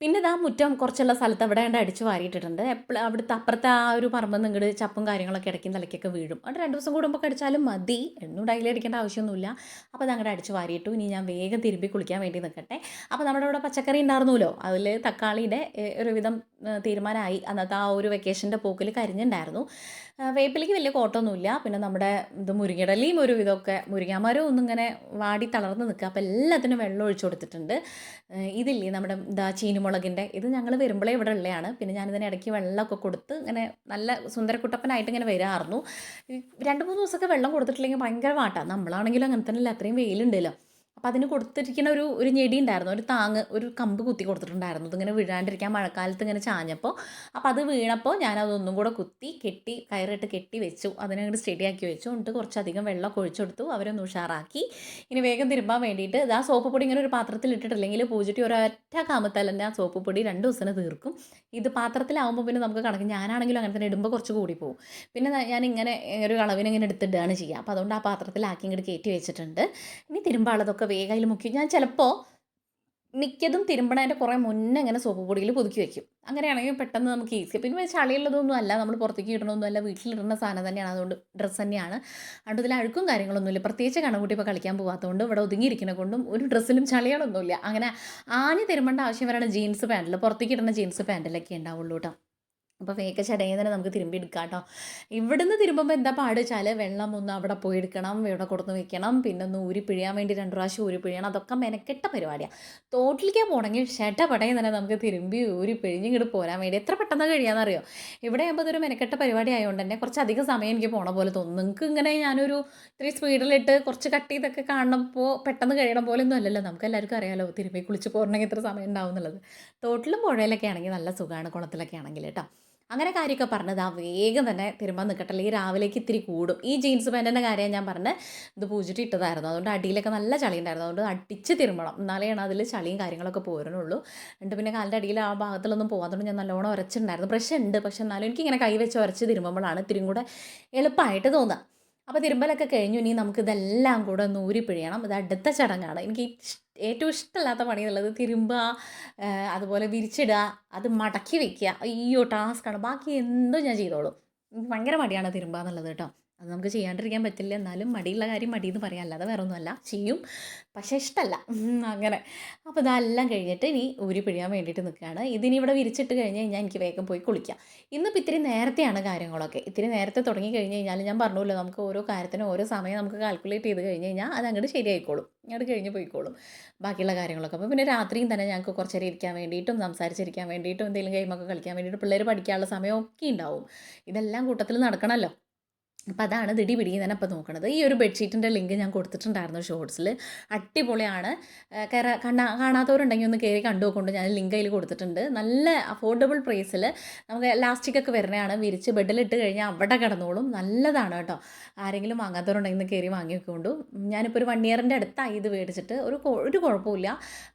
പിന്നെ ഇതാ മുറ്റം കുറച്ചുള്ള സ്ഥലത്ത് അവിടെ കണ്ട് അടിച്ച് വാരിയിട്ടിട്ടുണ്ട്. എപ്പോഴും അവിടുത്തെ അപ്പുറത്തെ ആ ഒരു പറമ്പ് നിങ്ങട് ചപ്പും കാര്യങ്ങളൊക്കെ ഇടയ്ക്കും തലയ്ക്കൊക്കെ വീഴും. അവിടെ 2 ദിവസം കൂടുമ്പോൾ അടിച്ചാലും മതി, എന്നും ഡെയിലി അടിക്കേണ്ട ആവശ്യമൊന്നുമില്ല. അപ്പോൾ അത് അങ്ങോട്ട് അടിച്ച് വാരിയിട്ടു. ഇനി ഞാൻ വേഗം തിരുമ്പി കുളിക്കാൻ വേണ്ടി നിൽക്കട്ടെ. അപ്പോൾ നമ്മുടെ ഇവിടെ പച്ചക്കറി ഉണ്ടായിരുന്നല്ലോ, അതിൽ തക്കാളിയുടെ ഒരുവിധം തീരുമാനമായി. അന്നത്തെ ആ ഒരു വെക്കേഷൻ്റെ പോക്കിൽ കരിഞ്ഞുണ്ടായിരുന്നു. വേപ്പിലേക്ക് വലിയ കോട്ടൊന്നുമില്ല. പിന്നെ നമ്മുടെ മുരിങ്ങയിടലിയും ഒരു വിധമൊക്കെ, മുരിങ്ങാമരം ഒന്നും ഇങ്ങനെ വാടി തളർന്ന് നിൽക്കുക. അപ്പോൾ എല്ലാത്തിനും വെള്ളം ഒഴിച്ചു കൊടുത്തിട്ടുണ്ട്. ഇതില്ലേ നമ്മുടെ ചീനിമുളകിൻ്റെ, ഇത് ഞങ്ങൾ വരുമ്പോഴേ ഇവിടെ ഉള്ളതാണ്. പിന്നെ ഞാനിതിന് ഇടയ്ക്ക് വെള്ളമൊക്കെ കൊടുത്ത് ഇങ്ങനെ നല്ല സുന്ദരക്കുട്ടപ്പനായിട്ട് ഇങ്ങനെ വരാറുന്നു. 2-3 ദിവസമൊക്കെ വെള്ളം കൊടുത്തിട്ടില്ലെങ്കിൽ ഭയങ്കര വാട്ടാണ്. നമ്മളാണെങ്കിലും അങ്ങനെ തന്നെയല്ല, അത്രയും വെയിലുണ്ടല്ലോ. അപ്പോൾ അതിന് കൊടുത്തിരിക്കുന്ന ഒരു ഞെടി ഉണ്ടായിരുന്നു, ഒരു താങ്ങ്, ഒരു കമ്പ് കുത്തി കൊടുത്തിട്ടുണ്ടായിരുന്നു. ഇതിങ്ങനെ വീഴാണ്ടിരിക്കാൻ മഴക്കാലത്ത് ഇങ്ങനെ ചാഞ്ഞപ്പോൾ. അപ്പോൾ അത് വീണപ്പോൾ ഞാനതൊന്നും കൂടെ കുത്തി കയറിട്ട് കെട്ടി വെച്ചു. അതിനങ്ങോട്ട് സ്റ്റഡിയാക്കി വെച്ചു. എന്നിട്ട് കുറച്ചധികം വെള്ളം ഒഴിച്ചു കൊടുത്തു. അവരൊന്ന് ഉഷാറാക്കി. ഇനി വേഗം തിരുമ്പാൻ വേണ്ടിയിട്ട് ആ സോപ്പ് പൊടി ഇങ്ങനെ ഒരു പാത്രത്തിൽ ഇട്ടിട്ടില്ലെങ്കിൽ പൂജിട്ടി ഒരൊറ്റ കാമത്താൽ തന്നെ ആ സോപ്പ് പൊടി 2 ദിവസത്തിന് തീർക്കും. ഇത് പാത്രത്തിലാവുമ്പോൾ പിന്നെ നമുക്ക് കണക്ക്, ഞാനാണെങ്കിലും അങ്ങനെ തന്നെ ഇടുമ്പോൾ കുറച്ച് കൂടി പോകും. പിന്നെ ഞാനിങ്ങനെ ഒരു അളവിനിങ്ങനെ എടുത്തിടുകയാണ് ചെയ്യുക. അപ്പോൾ അതുകൊണ്ട് ആ പാത്രത്തിലാക്കി ഇങ്ങോട്ട് കയറ്റി വെച്ചിട്ടുണ്ട്. ഇനി തിരുമ്പാളതൊക്കെ വേഗം അതിൽ മുക്കി ഞാൻ ചിലപ്പോൾ മിക്കതും തിരുമ്പണതിൻ്റെ കുറേ മുന്നേ ഇങ്ങനെ സോപ്പ് പൊടിയിൽ പുതുക്കി വെക്കും. അങ്ങനെയാണെങ്കിൽ പെട്ടെന്ന് നമുക്ക് ഈസി. പിന്നെ ചളിയുള്ളതൊന്നും അല്ല, നമ്മൾ പുറത്തേക്ക് ഇടണമൊന്നും അല്ല, വീട്ടിലിടുന്ന സാധനം തന്നെയാണ്. അതുകൊണ്ട് ഡ്രസ്സ് തന്നെയാണ്. അതുകൊണ്ട് ഇതിൽ അഴുക്കും കാര്യങ്ങളൊന്നുമില്ല. പ്രത്യേകിച്ച് കണക്കുട്ടി ഇപ്പോൾ കളിക്കാൻ പോകാത്തതുകൊണ്ട് ഇവിടെ ഒതുങ്ങിയിരിക്കുന്ന കൊണ്ടും ഒരു ഡ്രസ്സിലും ചളികളൊന്നുമില്ല. അങ്ങനെ ആഞ്ഞ് തിരുമ്പേണ്ട ആവശ്യം വരാണ് ജീൻസ് പാൻറ്റിൽ, പുറത്തേക്ക് ഇടുന്ന ജീൻസ് പാൻറ്റിലൊക്കെ ഉണ്ടാവുള്ളൂ കേട്ടോ. അപ്പോൾ വേഗം ചടയെ തന്നെ നമുക്ക് തിരുമ്പി എടുക്കാം കേട്ടോ. ഇവിടുന്ന് തിരുമ്പുമ്പോൾ എന്താ പാട് വെച്ചാൽ വെള്ളം ഒന്ന് അവിടെ പോയി എടുക്കണം, ഇവിടെ കൊടുത്ത് വെക്കണം, പിന്നെ ഒന്ന് ഊരി പിഴിയാൻ വേണ്ടി 2 പ്രാവശ്യം ഊരി പിഴിയണം. അതൊക്കെ മെനക്കെട്ട പരിപാടിയാണ്. തോട്ടിലേക്ക് പോകണമെങ്കിൽ പടയെ തന്നെ നമുക്ക് തിരുമ്പി ഊരി പിഴിഞ്ഞ് ഇങ്ങോട്ട് പോരാൻ വേണ്ടി എത്ര പെട്ടെന്ന് കഴിയാമെന്നറിയോ. ഇവിടെ ആകുമ്പോൾ ഇതൊരു മെനക്കെട്ട പരിപാടി ആയതുകൊണ്ട് തന്നെ കുറച്ചധികം സമയം എനിക്ക് പോണ പോലെ തോന്നും. നിങ്ങൾക്ക് ഇങ്ങനെ ഞാനൊരു ഇത്തിരി സ്പീഡിലിട്ട് കുറച്ച് കട്ട് ചെയ്തൊക്കെ കാണുമ്പോൾ പെട്ടെന്ന് കഴിയണം പോലെ ഒന്നും അല്ലല്ലോ. നമുക്ക് എല്ലാവർക്കും അറിയാമല്ലോ തിരുമ്പി കുളിച്ച് പോരണമെങ്കിൽ ഇത്ര സമയം ഉണ്ടാവും എന്നുള്ളത്. തോട്ടിലും പുഴയിലൊക്കെ ആണെങ്കിൽ നല്ല സുഖമാണ്, കുളത്തിലൊക്കെ ആണെങ്കിൽ കേട്ടോ. അങ്ങനെ കാര്യമൊക്കെ പറഞ്ഞത് ആ വേഗം തന്നെ തിരുമ്പാൻ നിൽക്കട്ടെ, അല്ലെങ്കിൽ രാവിലേക്ക് ഇത്തിരി കൂടും. ഈ ജീൻസ് പാൻറ്റിൻ്റെ കാര്യം ഞാൻ പറഞ്ഞ് ഇത് പൂജിട്ട് ഇട്ടതായിരുന്നു, അതുകൊണ്ട് അടിയിലൊക്കെ നല്ല ചളി ഉണ്ടായിരുന്നു, അതുകൊണ്ട് അടിച്ച് തിരുമ്പണം, എന്നാലെയാണ് അതിൽ ചളിയും കാര്യങ്ങളൊക്കെ പോരുന്നുള്ളൂ. എന്നിട്ട് പിന്നെ കാലിൻ്റെ അടിയിൽ ആ ഭാഗത്തിലൊന്നും പോകാത്തതുകൊണ്ട് ഞാൻ നല്ലോണം ഉരച്ചിട്ടുണ്ടായിരുന്നു. ബ്രഷ് ഉണ്ട്, പക്ഷെ എന്നാലും എനിക്കിങ്ങനെ കൈ വെച്ച് ഉരച്ച് തിരുമ്പുമ്പോഴാണ് ഇത്തിരി കൂടെ എളുപ്പമായിട്ട് തോന്നുക. അപ്പോൾ തിരുമ്പലൊക്കെ കഴിഞ്ഞു, ഇനി നമുക്കിതെല്ലാം കൂടെ ഒന്ന് ഊരിപ്പിഴിയണം. ഇത് അടുത്ത ചടങ്ങാണ്. എനിക്ക് ഏറ്റവും ഇഷ്ടമില്ലാത്ത പണി എന്നുള്ളത് തിരുമ്പുക, അതുപോലെ വിരിച്ചിടുക, അത് മടക്കി വെക്കുക. അയ്യോ ടാസ്ക്കാണ്. ബാക്കി എന്തും ഞാൻ ചെയ്തോളും. എനിക്ക് ഭയങ്കര മടിയാണ് തിരുമ്പുക എന്നുള്ളത് കേട്ടോ. അത് നമുക്ക് ചെയ്യാണ്ടിരിക്കാൻ പറ്റില്ല, എന്നാലും മടിയുള്ള കാര്യം മടിയെന്ന് പറയാം, അല്ലാതെ വേറെ ഒന്നുമല്ല, ചെയ്യും, പക്ഷേ ഇഷ്ടമല്ല അങ്ങനെ. അപ്പോൾ ഇതെല്ലാം കഴിഞ്ഞിട്ട് ഇനി ഊരി പിഴിയാൻ വേണ്ടിയിട്ട് നിൽക്കുകയാണ്. ഇതിനി ഇവിടെ വിരിച്ചിട്ട് കഴിഞ്ഞ് കഴിഞ്ഞാൽ എനിക്ക് വേഗം പോയി കുളിക്കാം. ഇന്നിപ്പോൾ ഇത്തിരി നേരത്തെയാണ് കാര്യങ്ങളൊക്കെ. ഇത്തിരി നേരത്തെ തുടങ്ങി കഴിഞ്ഞ് കഴിഞ്ഞാൽ ഞാൻ പറഞ്ഞല്ലോ, നമുക്ക് ഓരോ കാര്യത്തിനും ഓരോ സമയം നമുക്ക് കാൽക്കുലേറ്റ് ചെയ്ത് കഴിഞ്ഞ് കഴിഞ്ഞാൽ അത് അങ്ങോട്ട് ശരിയായിക്കോളും, അങ്ങോട്ട് കഴിഞ്ഞ് പോയിക്കോളും ബാക്കിയുള്ള കാര്യങ്ങളൊക്കെ. അപ്പോൾ പിന്നെ രാത്രിയും തന്നെ ഞങ്ങൾക്ക് കുറച്ച് നേരം ഇരിക്കാൻ വേണ്ടിയിട്ടും സംസാരിച്ചിരിക്കാൻ വേണ്ടിയിട്ടും എന്തെങ്കിലും ഗെയിമൊക്കെ കളിക്കാൻ വേണ്ടിയിട്ട് പിള്ളേർ പഠിക്കാനുള്ള സമയമൊക്കെ ഉണ്ടാവും. ഇതെല്ലാം കൂട്ടത്തിൽ നടക്കണമല്ലോ. അപ്പോൾ അതാണ് ദിടി പിടി തന്നെ ഇപ്പോൾ നോക്കണത്. ഈ ഒരു ബെഡ്ഷീറ്റിൻ്റെ ലിങ്ക് ഞാൻ കൊടുത്തിട്ടുണ്ടായിരുന്നു ഷോർട്സിൽ, അടിപൊളിയാണ്. കാണാത്തവരുണ്ടെങ്കിൽ ഒന്ന് കയറി കണ്ടു നോക്കൊണ്ട്, ഞാൻ ലിങ്ക് അതിൽ കൊടുത്തിട്ടുണ്ട്. നല്ല അഫോർഡബിൾ പ്രൈസിൽ നമുക്ക് എലാസ്റ്റിക്കൊക്കെ വരുന്നതാണ്, വിരിച്ച് ബെഡിലിട്ട് കഴിഞ്ഞാൽ അവിടെ കിടന്നോളും, നല്ലതാണ് കേട്ടോ. ആരെങ്കിലും വാങ്ങാത്തവരുണ്ടെങ്കിൽ ഒന്ന് കയറി വാങ്ങി വെക്കൊണ്ടു. ഞാനിപ്പോൾ ഒരു 1 ഇയറിൻ്റെ അടുത്തായി ഇത് മേടിച്ചിട്ട്, ഒരു കുഴപ്പമില്ല.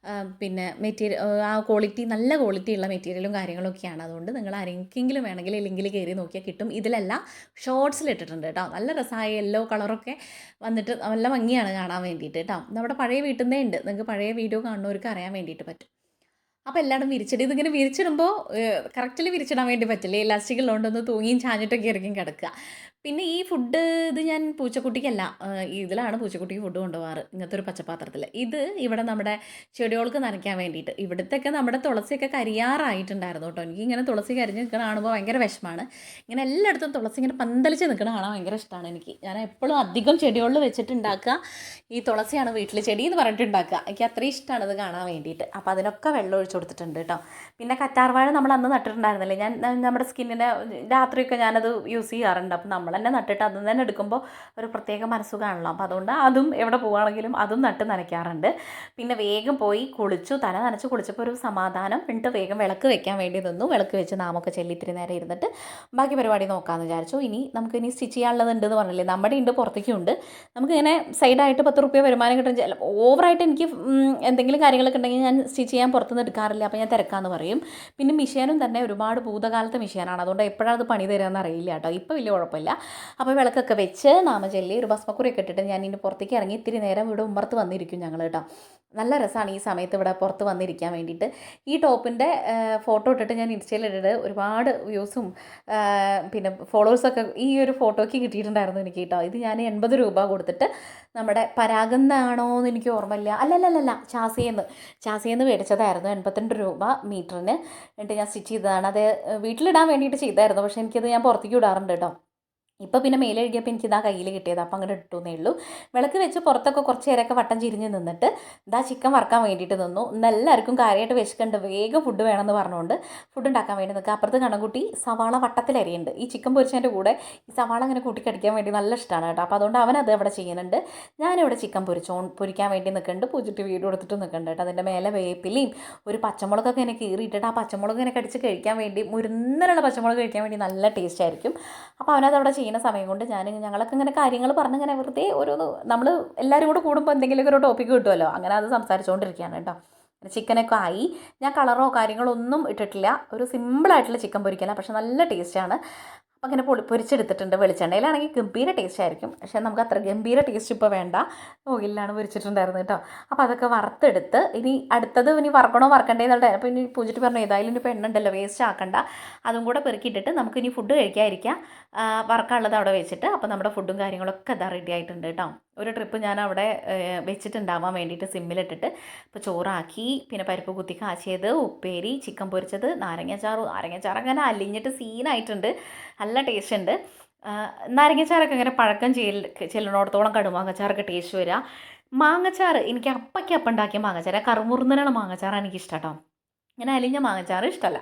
പിന്നെ മെറ്റീരിയൽ ആ ക്വാളിറ്റി, നല്ല ക്വാളിറ്റിയുള്ള മെറ്റീരിയലും കാര്യങ്ങളൊക്കെയാണ്. അതുകൊണ്ട് നിങ്ങൾ ആരെങ്കിലും വേണമെങ്കിൽ ലിങ്കിൽ കയറി നോക്കിയാൽ കിട്ടും. ഇതിലെല്ലാം ഷോർട്സിലിട്ടിട്ടുണ്ട് കേട്ടോ. നല്ല രസമായ യെല്ലോ കളറൊക്കെ വന്നിട്ട് നല്ല ഭംഗിയാണ് കാണാൻ വേണ്ടിയിട്ട് കേട്ടോ. നമ്മുടെ പഴയ വീട്ടിൽ നിന്നേ ഉണ്ട്, നിങ്ങൾക്ക് പഴയ വീഡിയോ കാണുന്നവർക്ക് അറിയാൻ വേണ്ടിയിട്ട് പറ്റും. അപ്പോൾ എല്ലാവരും വിരിച്ചിട്ട്, ഇതിങ്ങനെ വിരിച്ചിടുമ്പോൾ കറക്റ്റിൽ വിരിച്ചിടാൻ വേണ്ടി പറ്റില്ല, ഇലാസ്റ്റിക്കുള്ളതുകൊണ്ടൊന്ന് തൂങ്ങിയും ചാഞ്ഞിട്ടൊക്കെ ആയിരിക്കും കിടക്കുക. പിന്നെ ഈ ഫുഡ് ഇത് ഞാൻ പൂച്ചക്കുട്ടിക്കല്ല, ഇതിലാണ് പൂച്ചക്കുട്ടിക്ക് ഫുഡ് കൊണ്ടുപോകാറ്, ഇങ്ങനത്തെ ഒരു പച്ചപ്പാത്രത്തിൽ. ഇത് ഇവിടെ നമ്മുടെ ചെടികൾക്ക് നനയ്ക്കാൻ വേണ്ടിയിട്ട്. ഇവിടുത്തെയൊക്കെ നമ്മുടെ തുളസിയൊക്കെ കരിയാറായിട്ടുണ്ടായിരുന്നു കേട്ടോ. എനിക്കിങ്ങനെ തുളസി കരിഞ്ഞ് നിൽക്കണ കാണുമ്പോൾ ഭയങ്കര വിഷമമാണ്. ഇങ്ങനെ എല്ലായിടത്തും തുളസി ഇങ്ങനെ പന്തലിച്ച് നിൽക്കണ കാണാൻ ഭയങ്കര ഇഷ്ടമാണ് എനിക്ക്. ഞാൻ എപ്പോഴും അധികം ചെടികളിൽ വെച്ചിട്ടുണ്ടാക്കുക ഈ തുളസിയാണ്, വീട്ടിൽ ചെടി എന്ന് പറഞ്ഞിട്ടുണ്ടാക്കുക. എനിക്ക് അത്രയും ഇഷ്ടമാണ് ഇത് കാണാൻ വേണ്ടിയിട്ട്. അപ്പോൾ അതിനൊക്കെ വെള്ളം ഒഴിച്ച് കൊടുത്തിട്ടുണ്ട് കേട്ടോ. പിന്നെ കറ്റാർവാഴ നമ്മൾ അന്ന് നട്ടിട്ടുണ്ടായിരുന്നില്ലേ, ഞാൻ നമ്മുടെ സ്കിന്നിന് രാത്രിയൊക്കെ ഞാനത് യൂസ് ചെയ്യാറുണ്ട്. അപ്പോൾ നമ്മൾ തന്നെ നട്ടിട്ട് അതിൽ തന്നെ എടുക്കുമ്പോൾ ഒരു പ്രത്യേക മനസ്സുഖാണല്ലോ. അപ്പോൾ അതുകൊണ്ട് അതും എവിടെ പോവുകയാണെങ്കിലും അതും നട്ട് നനയ്ക്കാറുണ്ട്. പിന്നെ വേഗം പോയി കുളിച്ചു, തല നനച്ച് കുളിച്ചപ്പോൾ ഒരു സമാധാനം. എന്നിട്ട് വേഗം വിളക്ക് വെക്കാൻ വേണ്ടി നിന്നു. വിളക്ക് വെച്ച് നാമൊക്കെ ചൊല്ലി ഇത്തിരി നേരം ഇരുന്നിട്ട് ബാക്കി പരിപാടി നോക്കാമെന്ന് വിചാരിച്ചു. നമുക്കിനി സ്റ്റിച്ച് ചെയ്യാനുള്ളതുണ്ടെന്ന് പറഞ്ഞില്ലേ, നമ്മുടെ ഉണ്ട്, പുറത്തേക്കും ഉണ്ട്. നമുക്കിങ്ങനെ സൈഡായിട്ട് 10 റുപ്യ വരുമാനം കിട്ടും. ഓവറായിട്ട് എനിക്ക് എന്തെങ്കിലും കാര്യങ്ങളൊക്കെ ഉണ്ടെങ്കിൽ ഞാൻ സ്റ്റിച്ച് ചെയ്യാൻ പുറത്തുനിന്ന് എടുക്കാറില്ല, അപ്പോൾ ഞാൻ തിരക്കാമെന്ന് പറയും. പിന്നെ മിഷീനും തന്നെ ഒരുപാട് ഭൂതകാലത്തെ മിഷീനാണ്, അതുകൊണ്ട് എപ്പോഴാണ് അത് പണി തരാമെന്ന് അറിയില്ല കേട്ടോ. ഇപ്പോൾ വലിയ കുഴപ്പമില്ല. അപ്പോൾ വിളക്കൊക്കെ വെച്ച് നാമചൊല്ലി ഒരു ഭസ്മക്കുറിയൊക്കെ ഇട്ടിട്ട് ഞാൻ ഇതിൻ്റെ പുറത്തേക്ക് ഇറങ്ങി ഇത്തിരി നേരം ഇവിടെ ഉമ്മർത്ത് വന്നിരിക്കും ഞങ്ങൾ കേട്ടോ. നല്ല രസമാണ് ഈ സമയത്ത് ഇവിടെ പുറത്ത് വന്നിരിക്കാൻ വേണ്ടിയിട്ട്. ഈ ടോപ്പിൻ്റെ ഫോട്ടോ ഇട്ടിട്ട് ഞാൻ ഇൻസ്റ്റയിലിട്ടിട്ട് ഒരുപാട് വ്യൂസും പിന്നെ ഫോളോവേഴ്സൊക്കെ ഈ ഒരു ഫോട്ടോയ്ക്ക് കിട്ടിയിട്ടുണ്ടായിരുന്നു എനിക്ക് കേട്ടോ. ഇത് ഞാൻ 80 രൂപ കൊടുത്തിട്ട് നമ്മുടെ പരാഗന്നാണോ എന്ന് എനിക്ക് ഓർമ്മയില്ല, അല്ലല്ലല്ല ചാസിയെന്ന് മേടിച്ചതായിരുന്നു. 82 രൂപ മീറ്ററിന്. എന്നിട്ട് ഞാൻ സ്റ്റിച്ച് ചെയ്തതാണ്. അത് വീട്ടിലിടാൻ വേണ്ടിയിട്ട് ചെയ്തായിരുന്നു, പക്ഷേ എനിക്കത് ഞാൻ പുറത്തേക്ക് ഇടാറുണ്ട് കേട്ടോ. ഇപ്പോൾ പിന്നെ മേലെഴുകിയപ്പോൾ എനിക്കിതാ കയ്യിൽ കിട്ടിയത്, അപ്പം അങ്ങനെ ഇട്ടുന്നേ ഉള്ളൂ. വിളക്ക് വെച്ച് പുറത്തൊക്കെ കുറച്ച് നേരമൊക്കെ വട്ടം ചിരിഞ്ഞ് നിന്നിട്ട് ഇതാ ചിക്കൻ വറക്കാൻ വേണ്ടിയിട്ട് നിന്നു. ഇന്ന് എല്ലാവർക്കും കാര്യമായിട്ട് വിശക്കുന്നുണ്ട്, വേഗം ഫുഡ് വേണമെന്ന് പറഞ്ഞുകൊണ്ട് ഫുഡ് ഉണ്ടാക്കാൻ വേണ്ടി നിൽക്കുക. അപ്പുറത്ത് കണ്ണൻകുട്ടി സവാള വട്ടത്തിലരിയുണ്ട്. ഈ ചിക്കൻ പൊരിച്ചതിൻ്റെ കൂടെ ഈ സവാള അങ്ങനെ കൂട്ടിക്കടിക്കാൻ വേണ്ടി നല്ല ഇഷ്ടമാണ് കേട്ടോ. അപ്പോൾ അതുകൊണ്ട് അവനത് അവിടെ ചെയ്യുന്നുണ്ട്. ഞാനിവിടെ ചിക്കൻ പൊരിക്കാൻ വേണ്ടി നിൽക്കുന്നുണ്ട്. പൂജിട്ട് വീട് കൊടുത്തിട്ട് നിൽക്കുന്നുണ്ട് കേട്ടോ. അതിൻ്റെ മേലെ വേപ്പിലയും ഒരു പച്ചമുളകൊക്കെ ഇങ്ങനെ കീറിയിട്ടിട്ട് ആ പച്ചമുളക് ഇങ്ങനെ കടിച്ച് കഴിക്കാൻ വേണ്ടി, മുരുന്നലുള്ള പച്ചമുളക് കഴിക്കാൻ വേണ്ടി നല്ല ടേസ്റ്റ് ആയിരിക്കും. അപ്പോൾ അവനത് അവിടെ ചെയ്യുന്ന സമയം കൊണ്ട് ഞങ്ങളൊക്കെ ഇങ്ങനെ കാര്യങ്ങൾ പറഞ്ഞ് ഇങ്ങനെ വെറുതെ ഓരോന്ന്, നമ്മൾ എല്ലാവരും കൂടെ കൂടുമ്പോൾ എന്തെങ്കിലുമൊക്കെ ഒരു ടോപ്പിക്ക് കിട്ടുമല്ലോ, അങ്ങനെ അത് സംസാരിച്ചുകൊണ്ടിരിക്കുകയാണ് കേട്ടോ. ചിക്കനൊക്കെ ആയി. ഞാൻ കളറോ കാര്യങ്ങളോ ഒന്നും ഇട്ടിട്ടില്ല, ഒരു സിമ്പിളായിട്ടുള്ള ചിക്കൻ പൊരിക്കല, പക്ഷെ നല്ല ടേസ്റ്റാണ്. അപ്പോൾ അങ്ങനെ പൊരിച്ചെടുത്തിട്ടുണ്ട്. വെളിച്ചെണ്ണയിലാണെങ്കിൽ ഗംഭീര ടേസ്റ്റ് ആയിരിക്കും, പക്ഷേ നമുക്ക് അത്ര ഗംഭീര ടേസ്റ്റ് ഇപ്പോൾ വേണ്ട, ഓയിലാണ് പൊരിച്ചിട്ടുണ്ടായിരുന്നു കേട്ടോ. അപ്പോൾ അതൊക്കെ വറുത്തെടുത്ത് ഇനി അടുത്തത് ഇനി വറക്കണ്ടേന്നുണ്ട്. അപ്പോൾ ഇനി പൂജിട്ട് പറഞ്ഞു ഏതായാലും ഇനി ഇപ്പോൾ എണ്ണ ഉണ്ടല്ലോ, വേസ്റ്റ് ആക്കണ്ട, അതും കൂടെ പെറുക്കിയിട്ടിട്ട് നമുക്കിനി ഫുഡ് കഴിക്കാതിരിക്കാം. വറക്കാനുള്ളത് അവിടെ വെച്ചിട്ട്, അപ്പോൾ നമ്മുടെ ഫുഡും കാര്യങ്ങളൊക്കെ ഇതാ റെഡി ആയിട്ടുണ്ട് കേട്ടോ. ഒരു ട്രിപ്പ് ഞാൻ അവിടെ വെച്ചിട്ടുണ്ടാവാൻ വേണ്ടിയിട്ട് സിമ്മിലിട്ടിട്ട് ഇപ്പോൾ ചോറാക്കി, പിന്നെ പരിപ്പ് കുത്തി കാച്ചിയത്, ഉപ്പേരി, ചിക്കൻ പൊരിച്ചത്, നാരങ്ങാച്ചാറ് അങ്ങനെ അലിഞ്ഞിട്ട് സീനായിട്ടുണ്ട്. നല്ല ടേസ്റ്റ് ഉണ്ട്. നാരങ്ങാച്ചാറൊക്കെ ഇങ്ങനെ പഴക്കം ചെല്ലുന്നിടത്തോളം കടുമാങ്ങച്ചാറൊക്കെ ടേസ്റ്റ് വരിക. മാങ്ങച്ചാറ് എനിക്ക് അപ്പം ഉണ്ടാക്കിയ മാങ്ങച്ചാറ്, കറുമുറുന്നനുള്ള മാങ്ങച്ചാറാണ് എനിക്കിഷ്ടം കേട്ടോ. ഇങ്ങനെ അലിഞ്ഞ മാങ്ങച്ചാറ് ഇഷ്ടമല്ല.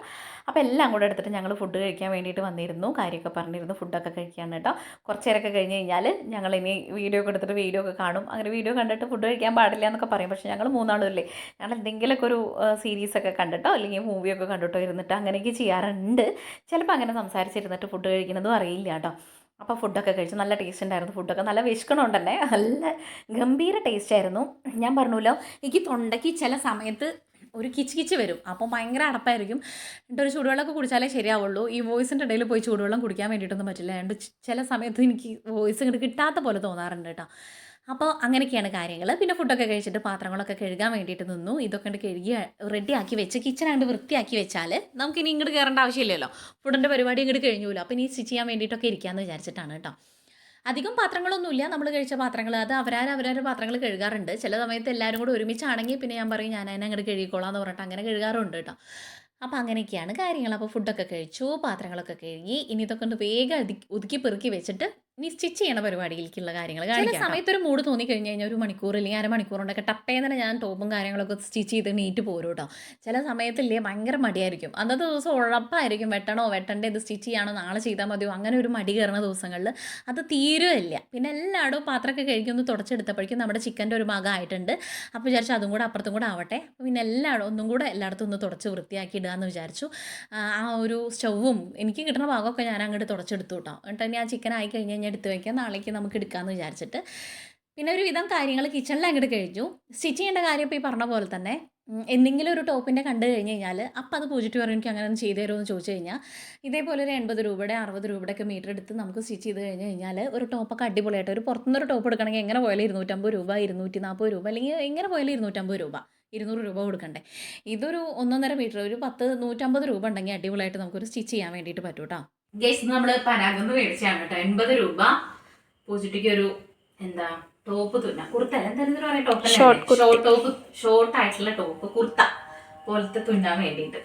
അപ്പോൾ എല്ലാം കൂടെ എടുത്തിട്ട് ഞങ്ങൾ ഫുഡ് കഴിക്കാൻ വേണ്ടിയിട്ട് വന്നിരുന്നു. കാര്യമൊക്കെ പറഞ്ഞിരുന്നു. ഫുഡൊക്കെ കഴിക്കാൻ കേട്ടോ. കുറച്ച് നേരമൊക്കെ കഴിഞ്ഞ് കഴിഞ്ഞാൽ ഞങ്ങളിനി വീഡിയോ ഒക്കെ എടുത്തിട്ട് വീഡിയോ ഒക്കെ കാണും. അങ്ങനെ വീഡിയോ കണ്ടിട്ട് ഫുഡ് കഴിക്കാൻ പാടില്ല എന്നൊക്കെ പറയും. പക്ഷേ ഞങ്ങൾ മൂന്നാളും ഇല്ലേ, ഞങ്ങൾ എന്തെങ്കിലുമൊക്കെ ഒരു സീരീസൊക്കെ കണ്ടിട്ടോ അല്ലെങ്കിൽ മൂവിയൊക്കെ കണ്ടിട്ടോ ഇരുന്നിട്ട് അങ്ങനെയൊക്കെ ചെയ്യാറുണ്ട്. ചിലപ്പോൾ അങ്ങനെ സംസാരിച്ചിരുന്നിട്ട് ഫുഡ് കഴിക്കുന്നതും അറിയില്ല കേട്ടോ. അപ്പോൾ ഫുഡൊക്കെ കഴിച്ചു. നല്ല ടേസ്റ്റ് ഉണ്ടായിരുന്നു. ഫുഡൊക്കെ നല്ല വിശക്കണമുണ്ട് തന്നെ. നല്ല ഗംഭീര ടേസ്റ്റ് ആയിരുന്നു. ഞാൻ പറഞ്ഞല്ലോ, എനിക്ക് തൊണ്ടയ്ക്ക് ചില സമയത്ത് ഒരു കിച്ച് കിച്ച് വരും. അപ്പോൾ ഭയങ്കര അടപ്പായിരിക്കും. എന്നിട്ട് ഒരു ചൂടുവെള്ളമൊക്കെ കുടിച്ചാലേ ശരിയാവുള്ളൂ. ഈ വോയിസിൻ്റെ ഇടയിൽ പോയി ചൂടുവെള്ളം കുടിക്കാൻ വേണ്ടിയിട്ടൊന്നും പറ്റില്ല. അതുകൊണ്ട് ചില സമയത്ത് എനിക്ക് വോയിസ് ഇങ്ങോട്ട് കിട്ടാത്ത പോലെ തോന്നാറുണ്ട് കേട്ടോ. അപ്പോൾ അങ്ങനെയൊക്കെയാണ് കാര്യങ്ങൾ. പിന്നെ ഫുഡൊക്കെ കഴിച്ചിട്ട് പാത്രങ്ങളൊക്കെ കഴുകാൻ വേണ്ടിയിട്ട് നിന്നു. ഇതൊക്കെ ഉണ്ട് കഴുകി റെഡിയാക്കി വെച്ച് കിച്ചണാണ്ട് വൃത്തിയാക്കി വെച്ചാൽ നമുക്കിനി ഇങ്ങോട്ട് കയറേണ്ട ആവശ്യമില്ലല്ലോ. ഫുഡിൻ്റെ പരിപാടി ഇങ്ങോട്ട് കഴിഞ്ഞൂല്ലോ. അപ്പോൾ ഇനി സ്റ്റിച്ച് ചെയ്യാൻ വേണ്ടിയിട്ടൊക്കെ ഇരിക്കാമെന്ന് വിചാരിച്ചിട്ടാണ് കേട്ടോ. അധികം പാത്രങ്ങളൊന്നുമില്ല. നമ്മൾ കഴിച്ച പാത്രങ്ങൾ അത് അവരവരുടെ പാത്രങ്ങൾ കഴുകാറുണ്ട്. ചില സമയത്ത് എല്ലാവരും കൂടെ ഒരുമിച്ചാണെങ്കിൽ പിന്നെ ഞാൻ പറയും ഞാൻ അതിനെ അങ്ങോട്ട് കഴുകിക്കോളാം എന്ന് പറഞ്ഞിട്ട് അങ്ങനെ കഴുകാറുണ്ട് കേട്ടോ. അപ്പോൾ അങ്ങനെയൊക്കെയാണ് കാര്യങ്ങൾ. അപ്പോൾ ഫുഡൊക്കെ കഴിച്ചു, പാത്രങ്ങളൊക്കെ കഴുകി. ഇനി ഇതൊക്കെ ഒന്ന് വേഗം ഒതുക്കി പെറുക്കി വെച്ചിട്ട് ഇനി സ്റ്റിച്ച് ചെയ്യണ പരിപാടിയിലേക്കുള്ള കാര്യങ്ങൾ കാണിക്കാം. ചില സമയത്ത് ഒരു മൂഡ് തോന്നി കഴിഞ്ഞ് കഴിഞ്ഞാൽ ഒരു മണിക്കൂർ അല്ലെങ്കിൽ അരമണിക്കൂർ കൊണ്ടൊക്കെ ടപ്പേന്ന് തന്നെ ഞാൻ ടോപ്പും കാര്യങ്ങളൊക്കെ സ്റ്റിച്ച് ചെയ്ത് നീറ്റ് പോരും കേട്ടോ. ചില സമയത്തില്ലേ ഭയങ്കര മടിയായിരിക്കും. അന്നത്തെ ദിവസം ഉഴപ്പായിരിക്കും. വെട്ടണ്ടേ, ഇത് സ്റ്റിച്ച് ചെയ്യാണോ, നാളെ ചെയ്താൽ മതിയോ, അങ്ങനെ ഒരു മടി കയറുന്ന ദിവസങ്ങളിൽ അത് തീരുമില്ല. പിന്നെ എല്ലായിടും പാത്രമൊക്കെ കഴുകി ഒന്ന് തുടച്ചെടുത്തപ്പോഴേക്കും നമ്മുടെ ചിക്കൻ്റെ ഒരു ഭാഗം ആയിട്ടുണ്ട്. അപ്പോൾ വിചാരിച്ചു അതും കൂടെ അപ്പുറത്തും കൂടെ ആവട്ടെ. അപ്പോൾ പിന്നെ എല്ലായിടും ഒന്നും കൂടെ എല്ലായിടത്തും ഒന്ന് തുടച്ച് വൃത്തിയാക്കി ഇടുകയെന്ന് വിചാരിച്ചു. ആ ഒരു സ്റ്റൗവും എനിക്ക് കിട്ടുന്ന ഭാഗമൊക്കെ ഞാൻ അങ്ങോട്ട് തുടച്ചെടുത്തു കേട്ടോ. എന്നിട്ട് തന്നെ ആ ചിക്കൻ ആയി കഴിഞ്ഞ് കഴിഞ്ഞാൽ എടുത്ത് വയ്ക്കാം, നാളേക്ക് നമുക്ക് എടുക്കാമെന്ന് വിചാരിച്ചിട്ട്. പിന്നെ ഒരു വിധം കാര്യങ്ങൾ കിച്ചണിൽ അങ്ങോട്ട് കഴിഞ്ഞു. സ്റ്റിച്ച് ചെയ്യേണ്ട കാര്യം ഇപ്പോൾ ഈ പറഞ്ഞ പോലെ തന്നെ എന്തെങ്കിലും ഒരു ടോപ്പിൻ്റെ കണ്ടു കഴിഞ്ഞ് കഴിഞ്ഞാൽ അപ്പോൾ അത് പോയിട്ട് പറയും എനിക്ക് അങ്ങനെ ഒന്ന് ചെയ്തു തരുമോ എന്ന് ചോദിച്ചു കഴിഞ്ഞാൽ ഇതേപോലെ ഒരു 80 രൂപയുടെ 60 രൂപയുടെ ഒക്കെ മീറ്റർ എടുത്ത് നമുക്ക് സ്റ്റിച്ച് ചെയ്ത് കഴിഞ്ഞ് കഴിഞ്ഞാൽ ഒരു ടോപ്പൊക്കെ അടിപൊളിയായിട്ട് ഒരു പുറത്തുനിന്നൊരു ടോപ്പ് എടുക്കണമെങ്കിൽ എങ്ങനെ പോയാലും 250 രൂപ 240 രൂപ അല്ലെങ്കിൽ എങ്ങനെ പോയാലും 250 രൂപ 200 രൂപ കൊടുക്കണ്ടേ. ഇതൊരു 1.5 മീറ്റർ ഒരു 150 രൂപ ഉണ്ടെങ്കിൽ അടിപൊളിയായിട്ട് നമുക്കൊരു സ്റ്റിച്ച് ചെയ്യാൻ വേണ്ടിയിട്ട് പറ്റും കേട്ടോ. ഗൈസ് നമ്മൾ പനാഗൊന്ന് മേടിച്ചാണ് കേട്ടോ. 80 രൂപ പൂജിട്ടിക്ക് ഒരു എന്താ ടോപ്പ് തുന്ന കുർത്തല്ല എന്തായാലും പറയാം ടോപ്പ് ടോപ്പ് ഷോർട്ട് ആയിട്ടുള്ള ടോപ്പ് കുർത്ത പോലത്തെ തുന്നാൻ വേണ്ടിയിട്ട്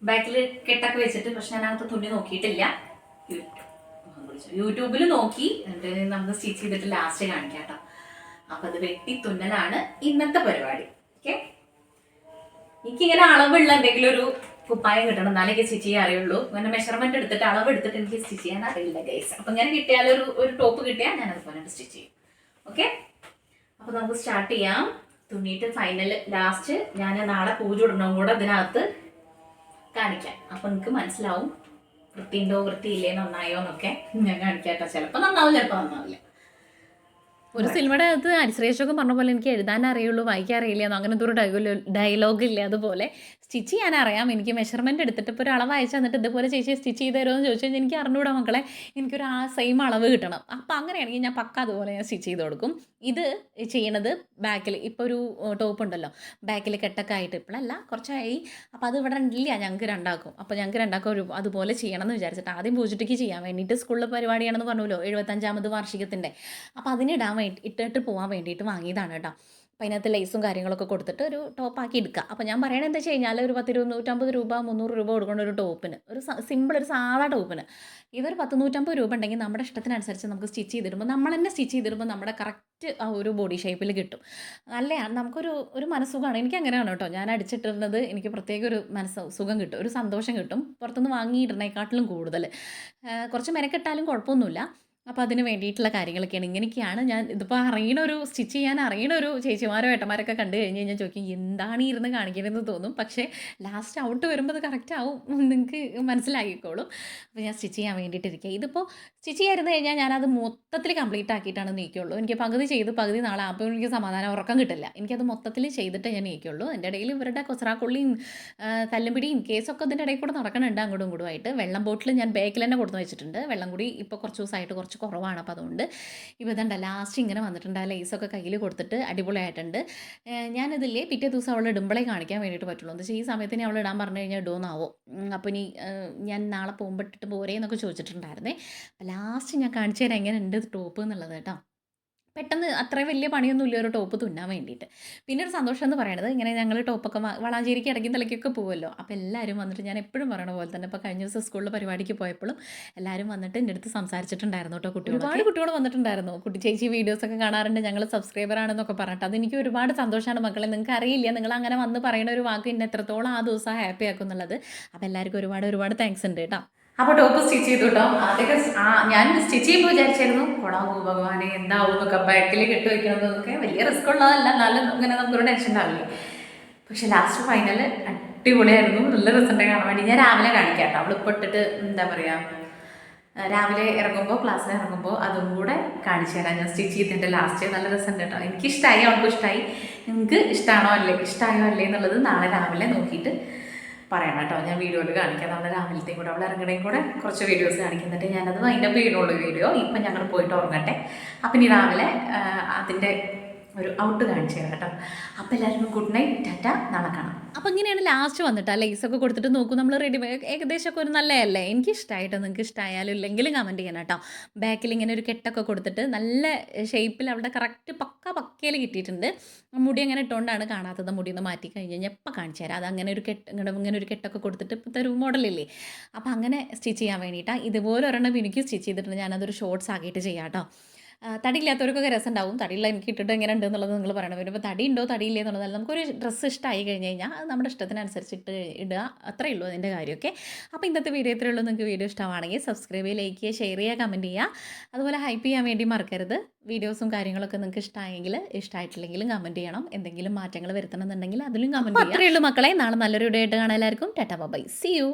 ബാക്കിൽ കെട്ടൊക്കെ വെച്ചിട്ട്. പക്ഷെ ഞാൻ അകത്ത് തുന്നി നോക്കിയിട്ടില്ല. യൂട്യൂബിൽ നോക്കി എന്നിട്ട് നമുക്ക് സ്റ്റിച്ച് ചെയ്തിട്ട് ലാസ്റ്റ് കാണിക്കാം കേട്ടോ. അപ്പൊ അത് വെട്ടി തുന്നലാണ് ഇന്നത്തെ പരിപാടി. ഓക്കെ, എനിക്കിങ്ങനെ അളവുള്ള എന്തെങ്കിലും ഒരു കുപ്പായം കിട്ടണം, എന്നാലേ സ്റ്റിച്ച് ചെയ്യാൻ അറിയുള്ളൂ. ഇങ്ങനെ മെഷർമെന്റ് എടുത്തിട്ട് അളവ് എടുത്തിട്ട് എനിക്ക് സ്റ്റിച്ച് ചെയ്യാൻ അറിയില്ല ഗൈസ്. അപ്പൊ ഇങ്ങനെ കിട്ടിയാൽ ഒരു ടോപ്പ് കിട്ടിയാൽ ഞാൻ അതുപോലെ സ്റ്റിച്ച് ചെയ്യും. ഓക്കെ, അപ്പൊ നമുക്ക് സ്റ്റാർട്ട് ചെയ്യാം. തുന്നിയിട്ട് ഫൈനൽ ലാസ്റ്റ് ഞാൻ നാളെ പൂജ ഇടണം കൂടെ അതിനകത്ത് കാണിക്കാം. അപ്പൊ നിങ്ങൾക്ക് മനസ്സിലാവും വൃത്തിയുണ്ടോ വൃത്തിയില്ലേ നന്നായോ എന്നൊക്കെ ഞാൻ കാണിക്കാം കേട്ടോ. ചിലപ്പോൾ നന്നാവും, ചിലപ്പോൾ നന്നാവില്ല. ഒരു സിനിമയുടെ അകത്ത് അരിശ്രേഷൊക്കെ പറഞ്ഞ പോലെ എനിക്ക് എഴുതാൻ അറിയുള്ളൂ, വായിക്കാൻ അറിയില്ല, അങ്ങനത്തെ ഒരു ഡയലോഗ് ഇല്ല. അതുപോലെ സ്റ്റിച്ച് ചെയ്യാൻ അറിയാം. എനിക്ക് മെഷർമെൻറ്റ് എടുത്തിട്ട് ഇപ്പോൾ ഒരു അളവ് അയച്ചു തന്നിട്ട് ഇതുപോലെ ചേച്ചി സ്റ്റിച്ച് ചെയ്ത് തരുമോ എന്ന് ചോദിച്ചു കഴിഞ്ഞാൽ എനിക്ക് അറിഞ്ഞൂടാ മക്കളെ, എനിക്കൊരു ആ സെയിം അളവ് കിട്ടണം. അപ്പോൾ അങ്ങനെയാണെങ്കിൽ ഞാൻ പക്ക അതുപോലെ ഞാൻ സ്റ്റിച്ച് ചെയ്ത് കൊടുക്കും. ഇത് ചെയ്യണത് ബാക്കിൽ ഇപ്പോൾ ഒരു ടോപ്പ് ഉണ്ടല്ലോ, ബാക്കിൽ കെട്ടൊക്കെ ആയിട്ട് ഇപ്പോഴല്ല കുറച്ചായി. അപ്പോൾ അത് ഇവിടെ ഇല്ല, ഞങ്ങൾക്ക് രണ്ടാക്കും. അപ്പോൾ ഞങ്ങൾക്ക് രണ്ടാക്കും ഒരു അതുപോലെ ചെയ്യണം എന്ന് വിചാരിച്ചിട്ട് ആദ്യം പൂജിട്ടിക്ക് ചെയ്യാൻ വേണ്ടിയിട്ട് സ്കൂളിൽ പരിപാടിയാണെന്ന് പറഞ്ഞല്ലോ 75ാമത് വാർഷികത്തിൻ്റെ. അപ്പോൾ അതിനിടാൻ ഇട്ടിട്ട് പോകാൻ വേണ്ടിയിട്ട് വാങ്ങിയതാണ് കേട്ടോ. അപ്പോൾ അതിനകത്ത് ലേസും കാര്യങ്ങളൊക്കെ കൊടുത്തിട്ട് ഒരു ടോപ്പാക്കി എടുക്കുക. അപ്പോൾ ഞാൻ പറയണത് എന്താ വെച്ച് കഴിഞ്ഞാൽ ഒരു 250 രൂപ 300 രൂപ കൊടുക്കേണ്ട ഒരു ടോപ്പിന്, ഒരു സിമ്പിൾ ഒരു സാധാ ടോപ്പിന് ഇതൊരു 150 രൂപ ഉണ്ടെങ്കിൽ നമ്മുടെ ഇഷ്ടത്തിനനുസരിച്ച് നമുക്ക് സ്റ്റിച്ച് ചെയ്തിടുമ്പോൾ നമ്മൾ തന്നെ സ്റ്റിച്ച് ചെയ്തിടുമ്പോൾ നമ്മുടെ കറക്റ്റ് ആ ഒരു ബോഡി ഷേപ്പിൽ കിട്ടും. നല്ലതാണ്, നമുക്കൊരു മനസ്സുഖമാണ്. എനിക്ക് അങ്ങനെയാണ് കേട്ടോ. ഞാൻ അടിച്ചിട്ടിരുന്നത് എനിക്ക് പ്രത്യേക ഒരു സുഖം കിട്ടും, ഒരു സന്തോഷം കിട്ടും. പുറത്തുനിന്ന് വാങ്ങിയിടുന്നതിനെക്കാട്ടിലും കൂടുതൽ കുറച്ച് മെനക്കെട്ടാലും കുഴപ്പമൊന്നുമില്ല. അപ്പോൾ അതിന് വേണ്ടിയിട്ടുള്ള കാര്യങ്ങളൊക്കെയാണ്. ഇങ്ങനെയൊക്കെയാണ് ഞാൻ ഇതിപ്പോൾ അറിയണൊരു സ്റ്റിച്ച് ചെയ്യാൻ അറിയണൊരു ചേച്ചിമാരോ ഏട്ടന്മാരൊക്കെ കണ്ടു കഴിഞ്ഞ് കഴിഞ്ഞാൽ ചോദിക്കും എന്താണ് ഇരുന്ന് കാണിക്കണമെന്ന് തോന്നും. പക്ഷേ ലാസ്റ്റ് ഔട്ട് വരുമ്പോൾ അത് കറക്റ്റ് ആവും, നിങ്ങൾക്ക് മനസ്സിലാക്കിക്കോളും. അപ്പോൾ ഞാൻ സ്റ്റിച്ച് ചെയ്യാൻ വേണ്ടിയിട്ടിരിക്കുക. ഇതിപ്പോൾ സ്റ്റിച്ച് ചെയ്യാതിരുന്ന് കഴിഞ്ഞാൽ ഞാനത് മൊത്തത്തിൽ കംപ്ലീറ്റ് ആക്കിയിട്ടാണ് നീക്കുള്ളൂ. എനിക്ക് പകുതി ചെയ്ത് പകുതി നാളെ അപ്പോൾ എനിക്ക് സമാധാനം ഉറക്കം കിട്ടില്ല. എനിക്കത് മൊത്തത്തിൽ ചെയ്തിട്ടേ ഞാൻ നീക്കുള്ളൂ. എൻ്റെ ഇടയിൽ ഇവരുടെ കൊസറാക്കുള്ളിയും തല്ലുപിടിയും കേസൊക്കെ ഇതിൻ്റെ ഇടയിൽ കൂടെ നടക്കണുണ്ട് അങ്ങോട്ടും ഇങ്ങോട്ടുമായിട്ട്. വെള്ളം ബോട്ടിൽ ഞാൻ ബാക്കിൽ തന്നെ കൊടുത്ത് വെച്ചിട്ടുണ്ട്. വെള്ളം കൂടി ഇപ്പോൾ കുറച്ച് ദിവസമായിട്ട് കുറച്ച് കുറവാണ്. അപ്പോൾ അതുകൊണ്ട് ഇപ്പോൾ ഇതുണ്ട് ലാസ്റ്റ് ഇങ്ങനെ വന്നിട്ടുണ്ട്. ആ ലേസൊക്കെ കയ്യിൽ കൊടുത്തിട്ട് അടിപൊളിയായിട്ടുണ്ട്. ഞാനിതില്ലേ പിറ്റേ ദിവസം അവൾ ഇടുമ്പോഴേ കാണിക്കാൻ വേണ്ടിയിട്ട് പറ്റുള്ളൂ. എന്താ വെച്ചാൽ ഈ സമയത്തിന് അവൾ ഇടാൻ പറഞ്ഞു കഴിഞ്ഞാൽ ഇടുമെന്നാവോ. അപ്പോൾ ഇനി ഞാൻ നാളെ പോകുമ്പോൾ ഇട്ടിട്ട് പോരേ എന്നൊക്കെ ചോദിച്ചിട്ടുണ്ടായിരുന്നേ. അപ്പോൾ ലാസ്റ്റ് ഞാൻ കാണിച്ചു തരാം എങ്ങനെ ഉണ്ട് ടോപ്പ് എന്നുള്ളത് കേട്ടോ. പെട്ടെന്ന് അത്ര വലിയ പണിയൊന്നുമില്ല ഒരു ടോപ്പ് തുന്നാൻ വേണ്ടിയിട്ട്. പിന്നെ ഒരു സന്തോഷം എന്ന് പറയുന്നത് ഇങ്ങനെ ഞങ്ങൾ ടോപ്പൊക്കെ വളാഞ്ചേരിക്ക് ഇടയ്ക്കും തലയ്ക്കൊക്കെ പോകുമല്ലോ. അപ്പോൾ എല്ലാവരും വന്നിട്ട് ഞാൻ എപ്പോഴും പറയണ പോലെ തന്നെ ഇപ്പോൾ കഴിഞ്ഞ ദിവസം സ്കൂളിൽ പരിപാടിക്ക് പോയപ്പോഴും എല്ലാവരും വന്നിട്ട് എൻ്റെ അടുത്ത് സംസാരിച്ചിട്ടുണ്ടായിരുന്നു കേട്ടോ. ഒരുപാട് കുട്ടികൾ വന്നിട്ടുണ്ടായിരുന്നു. കുട്ടി ചേച്ചി വീഡിയോസൊക്കെ കാണാറുണ്ട്, ഞങ്ങൾ സബ്സ്ക്രൈബറാണെന്നൊക്കെ പറഞ്ഞിട്ട് അതെനിക്ക് ഒരുപാട് സന്തോഷമാണ് മക്കളെ. നിങ്ങൾക്ക് അറിയില്ല, നിങ്ങൾ അങ്ങനെ വന്ന് പറയുന്ന ഒരു വാക്ക് എന്നെ എത്രത്തോളം ആ ദിവസം ഹാപ്പി ആക്കും എന്നുള്ളത്. അപ്പോൾ എല്ലാവർക്കും ഒരുപാട് താങ്ക്സ് ഉണ്ട് കേട്ടോ. അപ്പോൾ ടോപ്പ് സ്റ്റിച്ച് ചെയ്തു കേട്ടോ. ആദ്യമൊക്കെ ഞാൻ സ്റ്റിച്ച് ചെയ്യുമ്പോൾ വിചാരിച്ചായിരുന്നു കൊളാവോ ഭഗവാനെ എന്താവും എന്നൊക്കെ, ബാക്കിൽ കെട്ടി വയ്ക്കണമെന്നൊക്കെ വലിയ റിസ്ക് ഉള്ളതല്ല, എന്നാലും ഇങ്ങനെ നമുക്കൊരു ടെൻഷൻ ഉണ്ടാവില്ലേ. പക്ഷെ ലാസ്റ്റ് ഫൈനൽ അടിപൊളിയായിരുന്നു, നല്ല റിസൾട്ട് കാണാൻ വേണ്ടി ഞാൻ രാവിലെ കാണിക്കാം കേട്ടോ. അവളിപ്പോൾ ഇട്ടിട്ട് എന്താ പറയുക, രാവിലെ ഇറങ്ങുമ്പോൾ ക്ലാസ്സിൽ ഇറങ്ങുമ്പോൾ അതും കൂടെ കാണിച്ചു തരാം ഞാൻ സ്റ്റിച്ച് ചെയ്തിട്ട് ലാസ്റ്റ്. നല്ല റിസൾട്ട് കേട്ടോ, എനിക്കിഷ്ടമായി, അവൾക്കും ഇഷ്ടമായി. നിങ്ങൾക്ക് ഇഷ്ടമായോ അല്ലേ എന്നുള്ളത് നാളെ രാവിലെ നോക്കിയിട്ട് പറയണം കേട്ടോ. ഞാൻ വീഡിയോയിൽ കാണിക്കാം, നാളെ രാവിലത്തെയും കൂടെ അവൾ ഇറങ്ങണേയും കൂടെ കുറച്ച് വീഡിയോസ് കാണിക്കുന്നുണ്ട്. ഞാനത് വൈൻഡപ്പ് ചെയ്യണുള്ളൂ വീഡിയോ. ഇപ്പം ഞങ്ങൾ പോയിട്ട് ഉറങ്ങട്ടെ. അപ്പം ഇനി രാവിലെ അതിൻ്റെ ഒരു ഔട്ട് കാണിച്ചു തരാം കേട്ടോ. അപ്പോൾ എല്ലാവർക്കും ഗുഡ് നൈറ്റ്, ടാറ്റ, നാളെ കാണാം. അപ്പോൾ ഇങ്ങനെയാണ് ലാസ്റ്റ് വന്നിട്ട് ആ ലേസൊക്കെ കൊടുത്തിട്ട് നോക്കും നമ്മൾ. റെഡി ഏകദേശമൊക്കെ ഒരു നല്ലതല്ലേ, എനിക്ക് ഇഷ്ടമായിട്ടോ. നിങ്ങൾക്ക് ഇഷ്ടമായാലും ഇല്ലെങ്കിലും കമൻറ്റ് ചെയ്യണം കേട്ടോ. ബാക്കിൽ ഇങ്ങനെ ഒരു കെട്ടൊക്കെ കൊടുത്തിട്ട് നല്ല ഷേപ്പിൽ അവിടെ കറക്റ്റ് പക്കയിൽ കിട്ടിയിട്ടുണ്ട്. മുടി അങ്ങനെ ഇട്ടുകൊണ്ടാണ് കാണാത്തത്, മുടിയൊന്ന് മാറ്റി കഴിഞ്ഞ് കഴിഞ്ഞാൽ എപ്പോൾ കാണിച്ചു തരാം. അത് അങ്ങനെ ഒരു ഇങ്ങനെ ഒരു കെട്ടൊക്കെ കൊടുത്തിട്ട് ഇപ്പോഴത്തെ ഒരു മോഡലില്ലേ, അപ്പോൾ അങ്ങനെ സ്റ്റിച്ച് ചെയ്യാൻ വേണ്ടിയിട്ടാണ്. ഇതുപോലെ ഒരെണ്ണം എനിക്ക് സ്റ്റിച്ച് ചെയ്തിട്ടുണ്ട്, ഞാനതൊരു ഷോർട്സ് ആക്കിയിട്ട് ചെയ്യാം കേട്ടോ. തടിയില്ലാത്തവർക്കൊക്കെ രസം ഉണ്ടാവും. തടിയുള്ള എനിക്ക് ഇട്ടിട്ട് എങ്ങനെ ഉണ്ട് എന്നുള്ളത് നിങ്ങൾ പറയണം. പിന്നെ ഇപ്പോൾ തടി ഉണ്ടോ തടിയില്ലേ എന്നുള്ളതല്ല, നമുക്കൊരു ഡ്രസ്സ് ഇഷ്ടമായി കഴിഞ്ഞ് കഴിഞ്ഞാൽ അത് നമ്മുടെ ഇഷ്ടത്തിനനുസരിച്ചിട്ട് ഇടുക, അത്രയേ ഉള്ളൂ അതിൻ്റെ കാര്യമൊക്കെ. അപ്പോൾ ഇന്നത്തെ വീഡിയോ ഇത്രയേ ഉള്ളൂ. നിങ്ങൾക്ക് വീഡിയോ ഇഷ്ടമാണെങ്കിൽ സബ്സ്ക്രൈബ് ചെയ്യുക, ലൈക്ക് ചെയ്യുക, ഷെയർ ചെയ്യുക, കമൻറ്റ് ചെയ്യുക. അതുപോലെ ഹൈപ്പ് ചെയ്യാൻ വേണ്ടി മറക്കരുത്. വീഡിയോസും കാര്യങ്ങളൊക്കെ നിങ്ങൾക്ക് ഇഷ്ടമായെങ്കിൽ, ഇഷ്ടമായിട്ടില്ലെങ്കിലും കമൻറ്റ് ചെയ്യണം. എന്തെങ്കിലും മാറ്റങ്ങൾ വരുത്തണം എന്നുണ്ടെങ്കിൽ അതിലും കമൻറ്റ് ചെയ്യുക. അത്രയേ ഉള്ളൂ മക്കളെ. നാളെ നല്ലൊരു വീഡിയോ ആയിട്ട് കാണാം എല്ലാവർക്കും. Tata bye, see U.